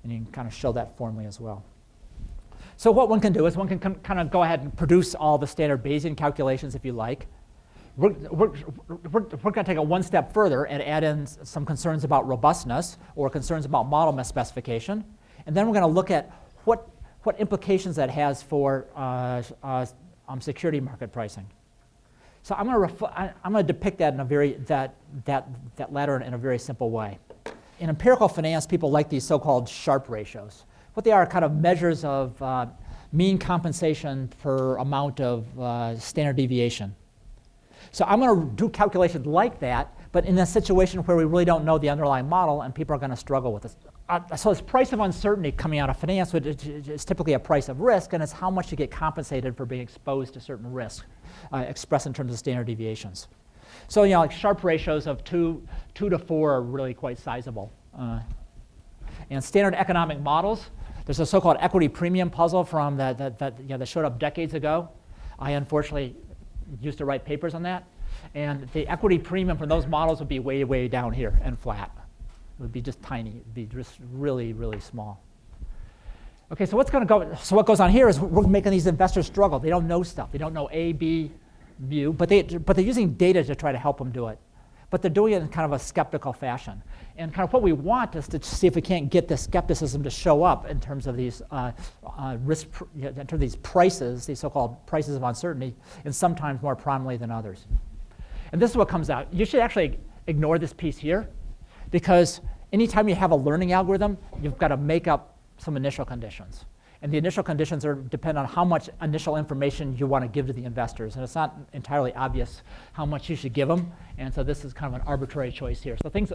And you can kind of show that formally as well. So what one can do is one can kind of go ahead and produce all the standard Bayesian calculations if you like. We're going to take it one step further and add in some concerns about robustness or concerns about model misspecification. And then we're going to look at what implications that has for security market pricing. So I'm going to depict that in a that latter in a very simple way. In empirical finance, people like these so-called Sharpe ratios. What they are kind of measures of mean compensation per amount of standard deviation. So I'm going to do calculations like that, but in a situation where we really don't know the underlying model and people are going to struggle with this. So this price of uncertainty coming out of finance is typically a price of risk, and it's how much you get compensated for being exposed to certain risk, expressed in terms of standard deviations. So like Sharpe ratios of 2 to 4 are really quite sizable. And standard economic models, there's a so-called equity premium puzzle from that showed up decades ago. I unfortunately used to write papers on that. And the equity premium from those models would be way, way down here and flat. It would be just tiny. It would be just really, really small. Okay, so what goes on here is we're making these investors struggle. They don't know stuff. They don't know A, B, mu, but they're using data to try to help them do it. But they're doing it in kind of a skeptical fashion. And kind of what we want is to see if we can't get this skepticism to show up in terms of these in terms of these prices, these so-called prices of uncertainty, and sometimes more prominently than others. And this is what comes out. You should actually ignore this piece here, because anytime you have a learning algorithm, you've got to make up some initial conditions. And the initial conditions depend on how much initial information you want to give to the investors. And it's not entirely obvious how much you should give them. And so this is kind of an arbitrary choice here. So things,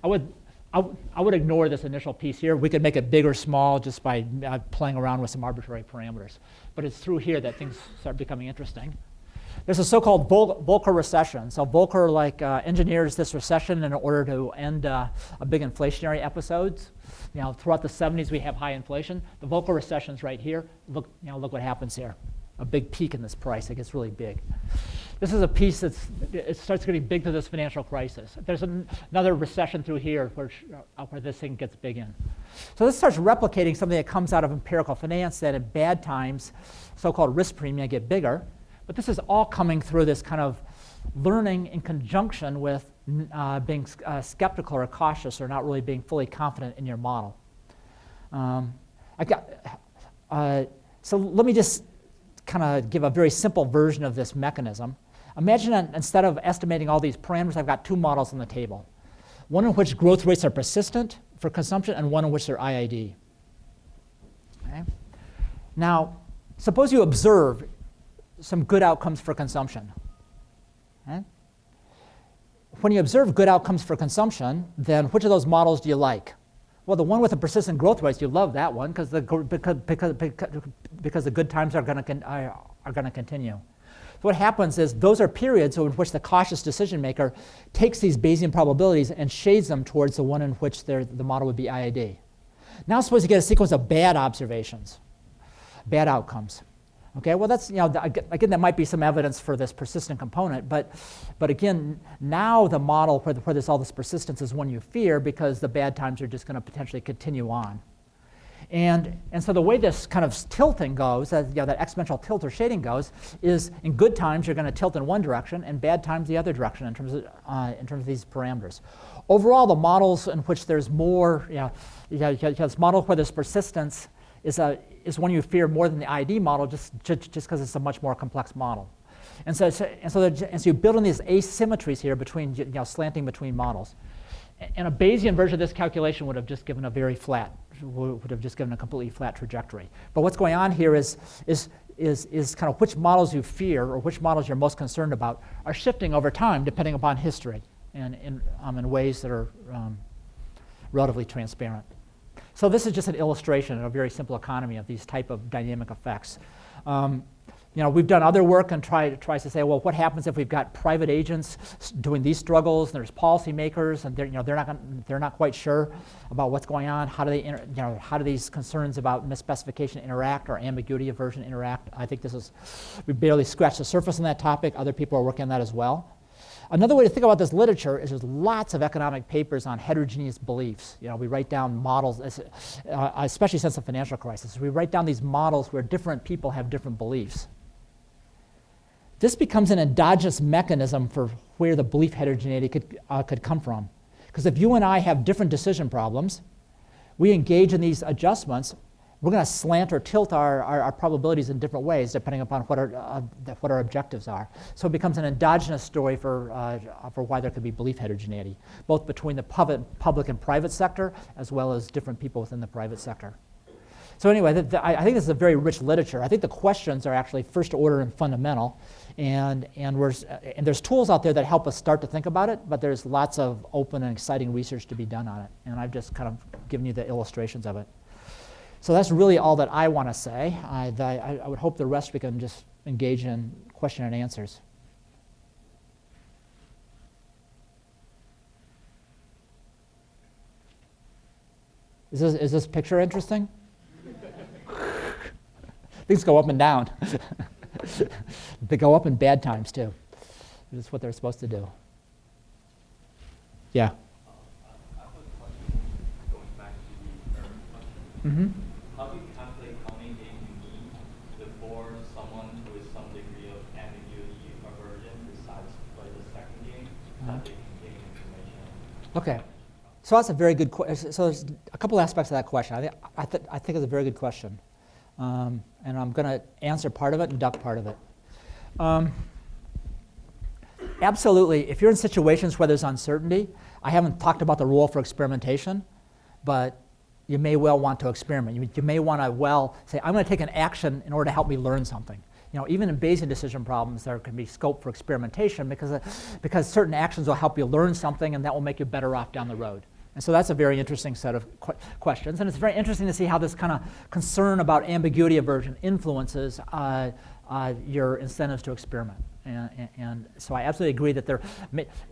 I would ignore this initial piece here. We could make it big or small just by playing around with some arbitrary parameters. But it's through here that things start becoming interesting. There's a so-called Volcker recession. So Volcker engineers this recession in order to end a big inflationary episodes. Throughout the 70s, we have high inflation. The Volcker recession's right here. Look what happens here. A big peak in this price. It gets really big. This is a piece it starts getting big through this financial crisis. There's another recession through here where this thing gets big in. So this starts replicating something that comes out of empirical finance, that in bad times, so-called risk premia get bigger. But this is all coming through this kind of learning in conjunction with being skeptical or cautious or not really being fully confident in your model. So let me just kind of give a very simple version of this mechanism. Imagine instead of estimating all these parameters, I've got two models on the table. One in which growth rates are persistent for consumption and one in which they're IID. Okay? Now, suppose you observe some good outcomes for consumption. Okay? When you observe good outcomes for consumption, then which of those models do you like? Well, the one with the persistent growth rates, you love that one because the good times are going to continue. So what happens is those are periods in which the cautious decision maker takes these Bayesian probabilities and shades them towards the one in which the model would be IID. Now suppose you get a sequence of bad observations, bad outcomes. Okay, well that's, again, that might be some evidence for this persistent component, but again, now the model where there's all this persistence is one you fear because the bad times are just going to potentially continue on. And so the way this kind of tilting goes, that exponential tilt or shading goes, is in good times you're going to tilt in one direction and bad times the other direction in terms of these parameters. Overall, the models in which there's more, this model where there's persistence is one you fear more than the ID model just because it's a much more complex model. And so you build in these asymmetries here between, slanting between models. And a Bayesian version of this calculation would have just given a completely flat trajectory. But what's going on here is kind of which models you fear or which models you're most concerned about are shifting over time depending upon history and in ways that are relatively transparent. So this is just an illustration of a very simple economy of these type of dynamic effects. We've done other work and tries to say, well, what happens if we've got private agents doing these struggles, and there's policymakers, and they're not quite sure about what's going on. How do they, how do these concerns about misspecification interact or ambiguity aversion interact? I think we barely scratched the surface on that topic. Other people are working on that as well. Another way to think about this literature is there's lots of economic papers on heterogeneous beliefs. We write down models, especially since the financial crisis. We write down these models where different people have different beliefs. This becomes an endogenous mechanism for where the belief heterogeneity could come from. Because if you and I have different decision problems, we engage in these adjustments, we're going to slant or tilt our probabilities in different ways depending upon what our objectives are. So it becomes an endogenous story for why there could be belief heterogeneity, both between the public and private sector, as well as different people within the private sector. So anyway, I think this is a very rich literature. I think the questions are actually first order and fundamental, and there's tools out there that help us start to think about it, but there's lots of open and exciting research to be done on it, and I've just kind of given you the illustrations of it. So that's really all that I want to say. I would hope the rest we can just engage in question and answers. Is this picture interesting? Things go up and down. They go up in bad times too. That's what they're supposed to do. Yeah. I have a question going back to the earn question. Mm-hmm. How do you calculate how many days you need before someone with some degree of ambiguity aversion decides to play the second game that they can gain information? Okay. So that's a very good question. So there's a couple aspects of that question. I think it's a very good question. And I'm going to answer part of it and duck part of it. Absolutely. If you're in situations where there's uncertainty, I haven't talked about the role for experimentation, but you may well want to experiment. You may want to say, I'm going to take an action in order to help me learn something. Even in Bayesian decision problems, there can be scope for experimentation because certain actions will help you learn something, and that will make you better off down the road. And so that's a very interesting set of questions. And it's very interesting to see how this kind of concern about ambiguity aversion influences your incentives to experiment. And so I absolutely agree that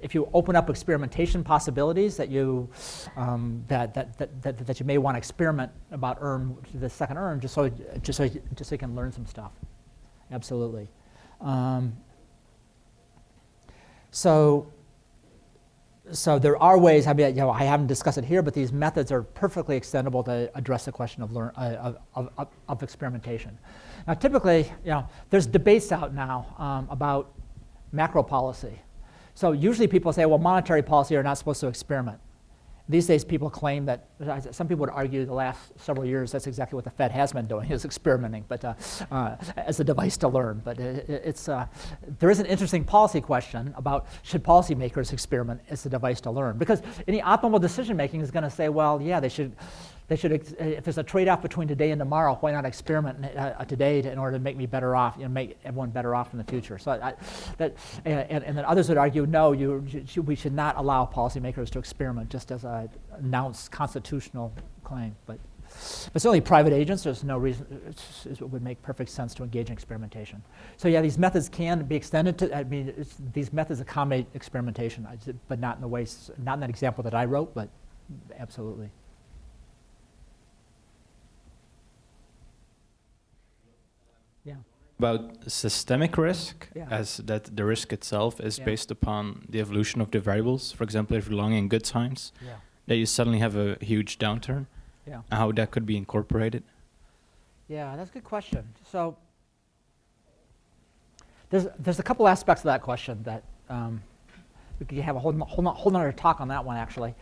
if you open up experimentation possibilities that you that you may want to experiment about the second ERN just so you can learn some stuff. Absolutely. So there are ways. I mean, I haven't discussed it here, but these methods are perfectly extendable to address the question of experimentation. Now, typically, there's debates out now about macro policy. So usually people say, well, monetary policy are not supposed to experiment. These days, people claim that, some people would argue the last several years that's exactly what the Fed has been doing, is experimenting, but as a device to learn. But there is an interesting policy question about should policymakers experiment as a device to learn? Because any optimal decision making is going to say, well, yeah, they should. If there's a trade-off between today and tomorrow, why not experiment today in order to make me better off, make everyone better off in the future? So and then others would argue, no, we should not allow policymakers to experiment just as an announced constitutional claim. But certainly private agents, there's no reason, it would make perfect sense to engage in experimentation. So yeah, these methods can be extended to, these methods accommodate experimentation, but not in that example that I wrote, but absolutely. Yeah. About systemic risk, Yeah. as that the risk itself is Yeah. based upon the evolution of the variables. For example, if you're long in good times, Yeah. that you suddenly have a huge downturn, Yeah. and how that could be incorporated. Yeah, that's a good question. So there's a couple aspects of that question that we could have a whole nother talk on that one, actually.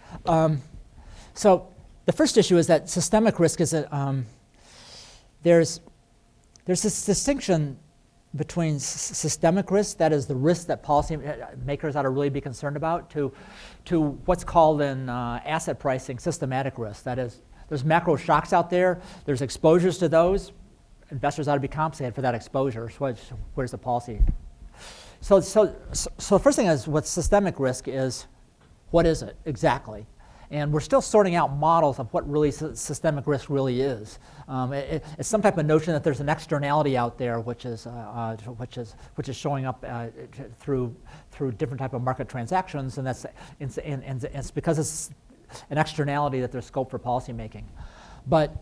So the first issue is that systemic risk is there's this distinction between systemic risk, that is the risk that policymakers ought to really be concerned about, to what's called in asset pricing systematic risk. That is, there's macro shocks out there, there's exposures to those, investors ought to be compensated for that exposure. So where's the policy? So the first thing is what systemic risk is, what is it exactly? And we're still sorting out models of what really systemic risk really is. It's some type of notion that there's an externality out there which is showing up through different type of market transactions, and it's because it's an externality that there's scope for policy making. But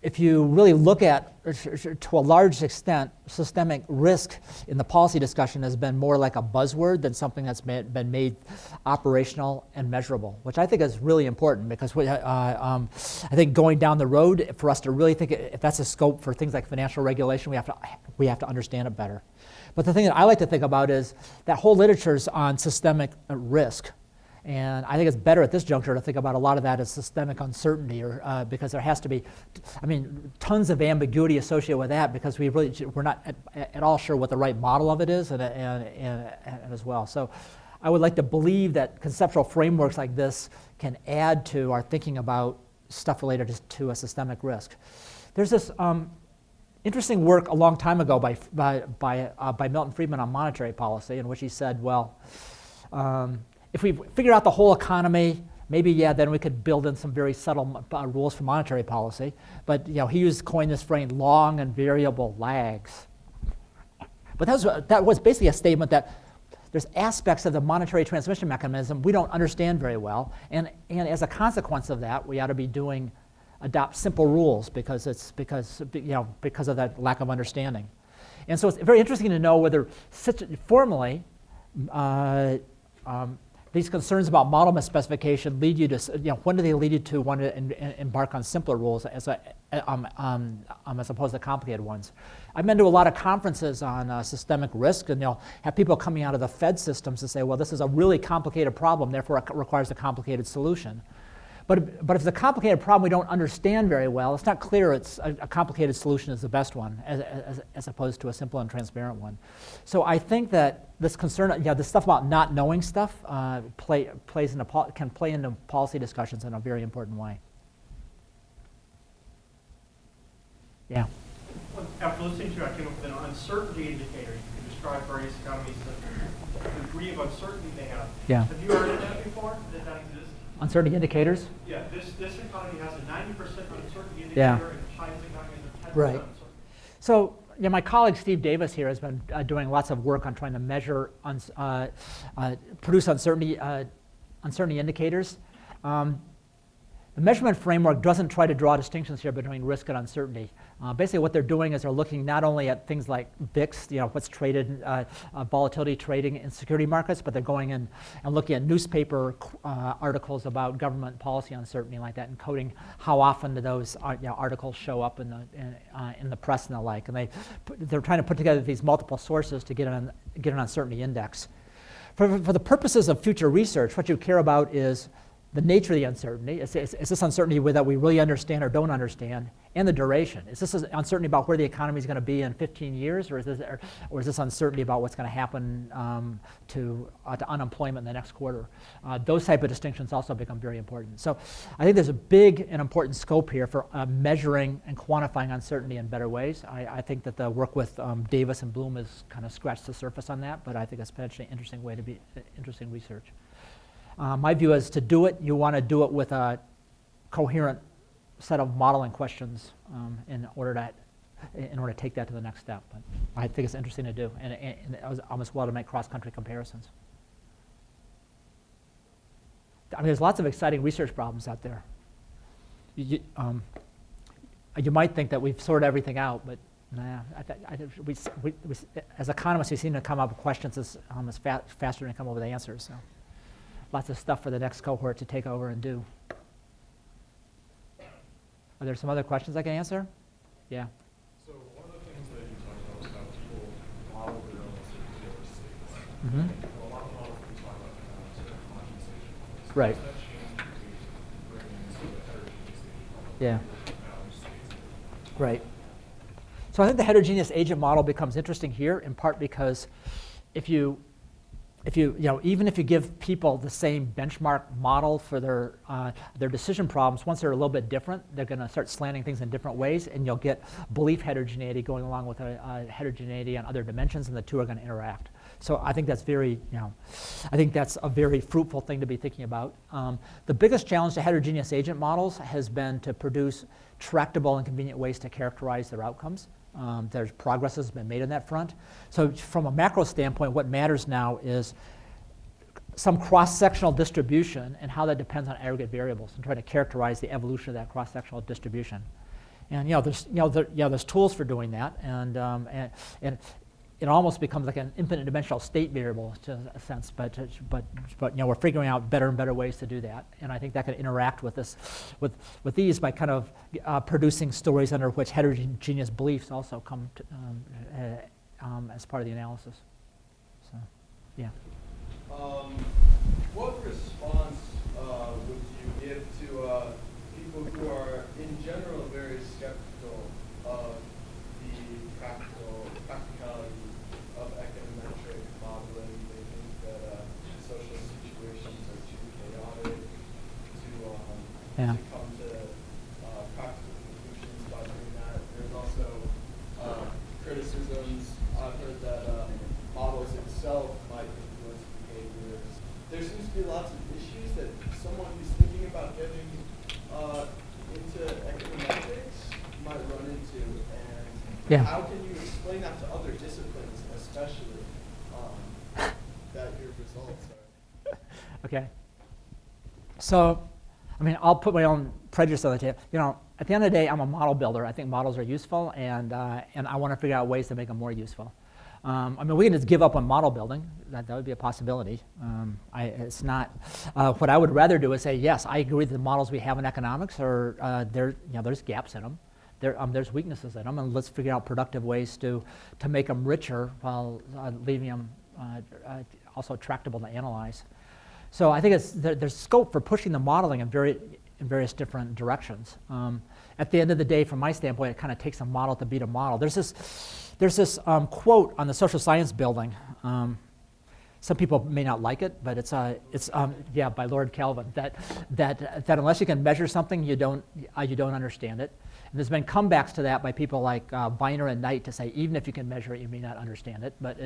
if you really look at, to a large extent, systemic risk in the policy discussion has been more like a buzzword than something that's been made operational and measurable, which I think is really important, because I think going down the road, for us to really think if that's a scope for things like financial regulation, we have to understand it better. But the thing that I like to think about is that whole literature is on systemic risk. And I think it's better at this juncture to think about a lot of that as systemic uncertainty, or because there has to be, tons of ambiguity associated with that, because we're not at all sure what the right model of it is, and as well. So I would like to believe that conceptual frameworks like this can add to our thinking about stuff related to a systemic risk. There's this interesting work a long time ago by Milton Friedman on monetary policy, in which he said, well, if we figure out the whole economy, maybe, then we could build in some very subtle rules for monetary policy. But he coined this phrase, long and variable lags. But that was basically a statement that there's aspects of the monetary transmission mechanism we don't understand very well, and as a consequence of that, we ought to be adopt simple rules because of that lack of understanding. And so it's very interesting to know whether formally these concerns about model misspecification lead you to, when do they lead you to want to embark on simpler rules as opposed to complicated ones? I've been to a lot of conferences on systemic risk, and have people coming out of the Fed systems to say, well, this is a really complicated problem, therefore it requires a complicated solution. But if it's a complicated problem we don't understand very well, it's not clear it's a complicated solution is the best one, as opposed to a simple and transparent one. So I think that this concern, this stuff about not knowing stuff can play into policy discussions in a very important way. Yeah. After listening to you, I came up with an uncertainty indicator. You can describe various economies, the degree of uncertainty they have. Yeah. Have you heard of that before? That exists? Uncertainty indicators? Yeah, this economy has a 90% uncertainty indicator, Yeah. and China's economy has a 10% Right. uncertainty. So my colleague Steve Davis here has been doing lots of work on trying to measure, produce uncertainty indicators. The measurement framework doesn't try to draw distinctions here between risk and uncertainty. Basically what they're doing is they're looking not only at things like VIX, what's traded, volatility trading in security markets, but they're going in and looking at newspaper articles about government policy uncertainty like that, and coding how often do those articles show up in the press and the like. And they're trying to put together these multiple sources to get an uncertainty index. For the purposes of future research, what you care about is the nature of the uncertainty. Is this uncertainty that we really understand or don't understand? And the duration. Is this uncertainty about where the economy is going to be in 15 years, or is this uncertainty about what's going to happen to unemployment in the next quarter? Those type of distinctions also become very important. So I think there's a big and important scope here for measuring and quantifying uncertainty in better ways. I think that the work with Davis and Bloom has kind of scratched the surface on that, but I think it's potentially an interesting way to be interesting research. My view is to do it, you want to do it with a coherent set of modeling questions in order to take that to the next step. But I think it's interesting to do, and it was almost well to make cross-country comparisons. There's lots of exciting research problems out there. You might think that we've sorted everything out, but nah. We as economists, we seem to come up with questions as faster than come up with answers. So. Lots of stuff for the next cohort to take over and do. Are there some other questions I can answer? Yeah. So one of the things that you talked about was how people model their own particular states. Mm-hmm. A lot of models we talk about sort of homogenization. Right. Does that change between bringing in sort of heterogeneous agent Yeah. states? Right. So I think the heterogeneous agent model becomes interesting here, in part because even if you give people the same benchmark model for their decision problems, once they're a little bit different, they're going to start slanting things in different ways, and you'll get belief heterogeneity going along with heterogeneity on other dimensions, and the two are going to interact. So I think that's very, I think that's a very fruitful thing to be thinking about. The biggest challenge to heterogeneous agent models has been to produce tractable and convenient ways to characterize their outcomes. There's progress has been made on that front. So from a macro standpoint, what matters now is some cross-sectional distribution and how that depends on aggregate variables, and trying to characterize the evolution of that cross-sectional distribution. And there's tools for doing that, and it almost becomes like an infinite dimensional state variable to a sense, but we're figuring out better and better ways to do that, and I think that can interact with this, with these by kind of producing stories under which heterogeneous beliefs also come to, as part of the analysis. So, yeah. What response would you give to people who are in general very skeptical of the practicality of econometric modeling? They think that social situations are too chaotic to come to practical conclusions by doing that. There's also criticisms. I've heard that models itself might influence behaviors. There seems to be lots of issues that someone who's thinking about getting into econometrics might run into, and how can you explain that to other disciplines, especially that your results are? Okay. So, I mean, I'll put my own prejudice on the table. At the end of the day, I'm a model builder. I think models are useful, and I want to figure out ways to make them more useful. I mean, we can just give up on model building. That would be a possibility. It's not. What I would rather do is say, yes, I agree that the models we have in economics are there's gaps in them. There's weaknesses in them, and let's figure out productive ways to make them richer while leaving them also tractable to analyze. So I think there's scope for pushing the modeling in various different directions. At the end of the day, from my standpoint, it kind of takes a model to beat a model. There's this quote on the social science building. Some people may not like it, but it's by Lord Kelvin, that unless you can measure something, you don't understand it. And there's been comebacks to that by people like Viner and Knight to say, even if you can measure it, you may not understand it. But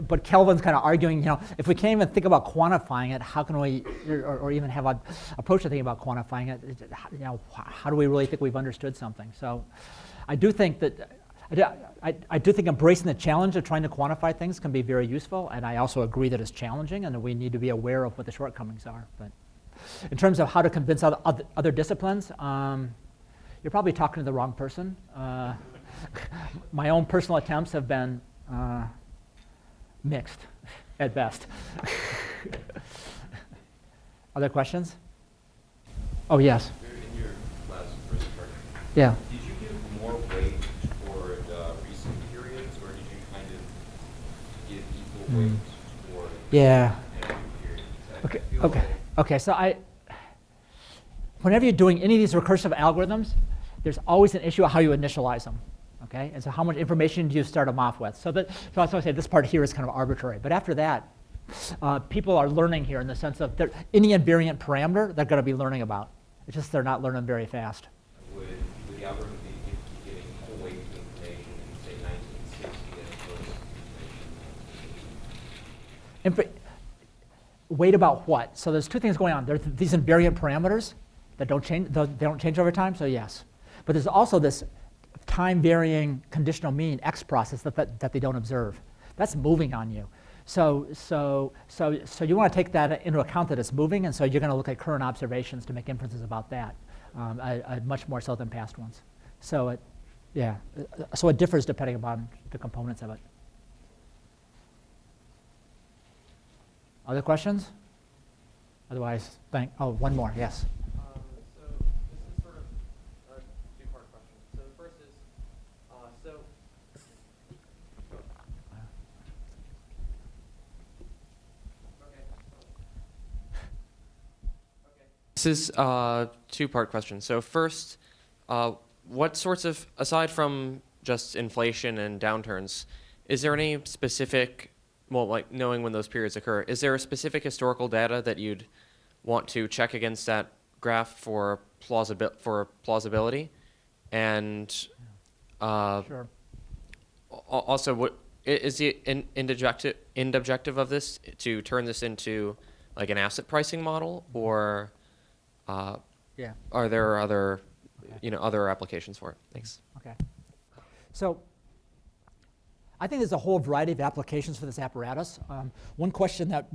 but Kelvin's kind of arguing, if we can't even think about quantifying it, how can we, or even have an approach to thinking about quantifying it? How do we really think we've understood something? So, I do think that. I do think embracing the challenge of trying to quantify things can be very useful, and I also agree that it's challenging and that we need to be aware of what the shortcomings are. But in terms of how to convince other disciplines, you're probably talking to the wrong person. My own personal attempts have been mixed at best. Other questions? Oh, yes. In your last part, yeah. Did you give more weight toward recent periods, or did you kind of give equal weight toward periods? Okay, so whenever you're doing any of these recursive algorithms, there's always an issue of how you initialize them, okay? And so how much information do you start them off with? So that's why I say this part here is kind of arbitrary. But after that, people are learning here in the sense of any invariant parameter they're going to be learning about. It's just they're not learning very fast. Would the algorithm be giving full weight to information in, say, 1960 as opposed to weight about what? So there's two things going on. There's these invariant parameters that don't change. They don't change over time. So yes, but there's also this time-varying conditional mean X process that they don't observe. That's moving on you. So you want to take that into account that it's moving, and so you're going to look at current observations to make inferences about that, much more so than past ones. So it differs depending upon the components of it. Other questions? Otherwise, one more, yes. So this is sort of a two-part question. So the first is, This is a two-part question. So first, what sorts of, aside from just inflation and downturns, is there any specific, well, like knowing when those periods occur, is there a specific historical data that you'd want to check against that graph for plausibility? And sure. Also, is the end objective of this to turn this into like an asset pricing model, or Yeah. are there other, other applications for it? Thanks. Okay. So I think there's a whole variety of applications for this apparatus. One question that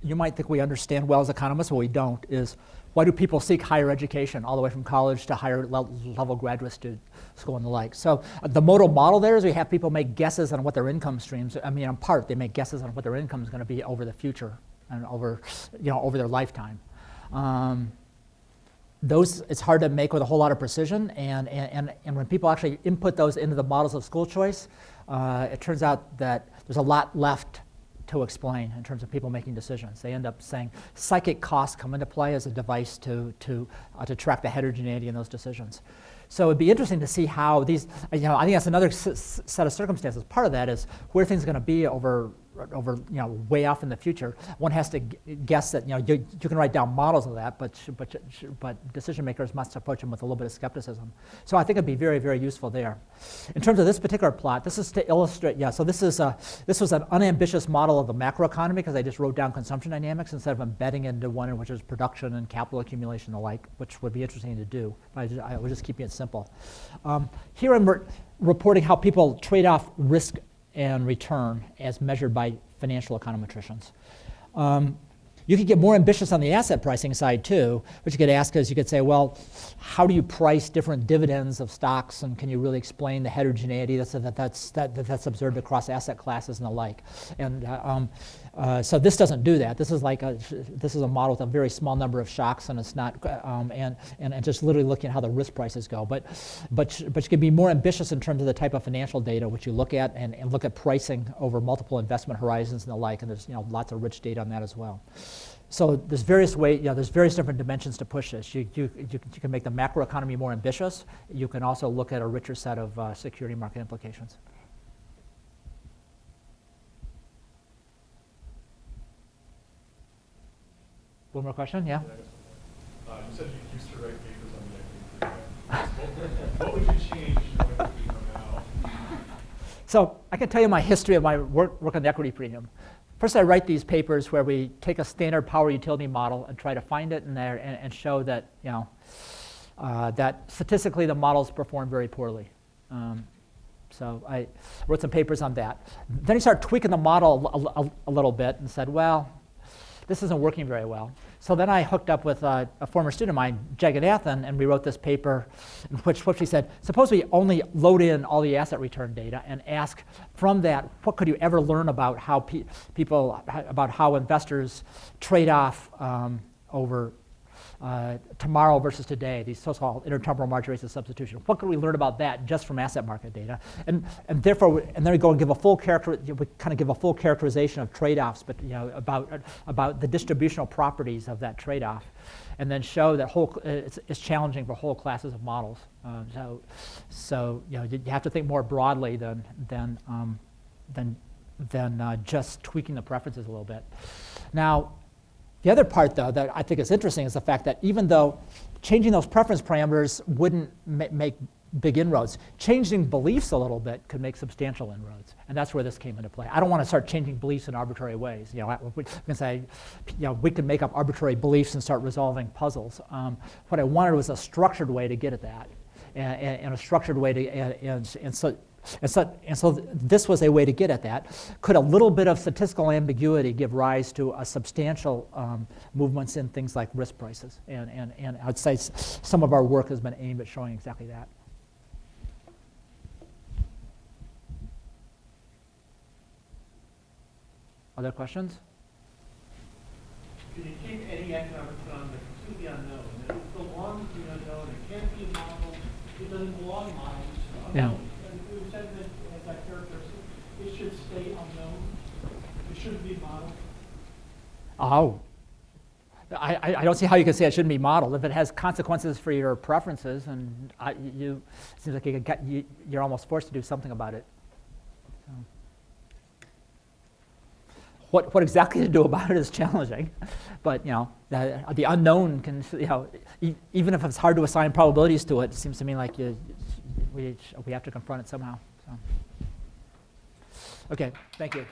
you might think we understand well as economists, but we don't, is why do people seek higher education all the way from college to higher level graduate school and the like? So the modal model there is we have people make guesses on what their income streams, in part, they make guesses on what their income is going to be over the future and over their lifetime. Those it's hard to make with a whole lot of precision, and when people actually input those into the models of school choice, it turns out that there's a lot left to explain in terms of people making decisions. They end up saying psychic costs come into play as a device to track the heterogeneity in those decisions. So it'd be interesting to see how these, I think that's another set of circumstances. Part of that is where things are going to be over way off in the future. One has to guess that you can write down models of that, but decision makers must approach them with a little bit of skepticism. So I think it'd be very, very useful there. In terms of this particular plot, this is to illustrate. So this was an unambitious model of the macroeconomy because I just wrote down consumption dynamics instead of embedding into one in which is production and capital accumulation and the like, which would be interesting to do. But I was just keeping it simple. Here I'm reporting how people trade off risk and return as measured by financial econometricians. You could get more ambitious on the asset pricing side too, which you could ask is you could say, well, how do you price different dividends of stocks, and can you really explain the heterogeneity that's observed across asset classes and the like? And so this doesn't do that. This is a model with a very small number of shocks, and it's not and just literally looking at how the risk prices go. But you can be more ambitious in terms of the type of financial data which you look at, and look at pricing over multiple investment horizons and the like. And there's lots of rich data on that as well. So there's various there's various different dimensions to push this. You can make the macroeconomy more ambitious. You can also look at a richer set of security market implications. One more question? Yeah? You said you used to write papers on the equity premium. What would you change when equity come out? So I can tell you my history of my work on the equity premium. First, I write these papers where we take a standard power utility model and try to find it in there and show that that statistically the models perform very poorly. So I wrote some papers on that. Then I started tweaking the model a little bit and said, well, this isn't working very well. So then I hooked up with a former student of mine, Jagannathan, and we wrote this paper in which we said, suppose we only load in all the asset return data and ask from that, what could you ever learn about how about how investors trade off over tomorrow versus today, these so-called intertemporal margin rates of substitution. What could we learn about that just from asset market data? And therefore, and then we go and give a full characterization of trade-offs, but about the distributional properties of that trade-off, and then show that it's challenging for whole classes of models. So you have to think more broadly than just tweaking the preferences a little bit. Now, the other part, though, that I think is interesting is the fact that even though changing those preference parameters wouldn't make big inroads, changing beliefs a little bit could make substantial inroads. And that's where this came into play. I don't want to start changing beliefs in arbitrary ways. We can say, we can make up arbitrary beliefs and start resolving puzzles. What I wanted was a structured way to get at that, and a structured way to, and so this was a way to get at that. Could a little bit of statistical ambiguity give rise to a substantial movements in things like risk prices? And I'd say some of our work has been aimed at showing exactly that. Other questions? Can you keep any economic phenomenon completely unknown? If it belongs to the unknown, it can't be a model, it doesn't belong in models, it's unknown. Yeah. That characteristic, it should stay unknown. It shouldn't be modeled. Oh, I don't see how you can say it shouldn't be modeled. If it has consequences for your preferences, and it seems like you're almost forced to do something about it. So, what exactly to do about it is challenging, but the unknown can, even if it's hard to assign probabilities to it, it seems to me like we have to confront it somehow. So. Okay, thank you.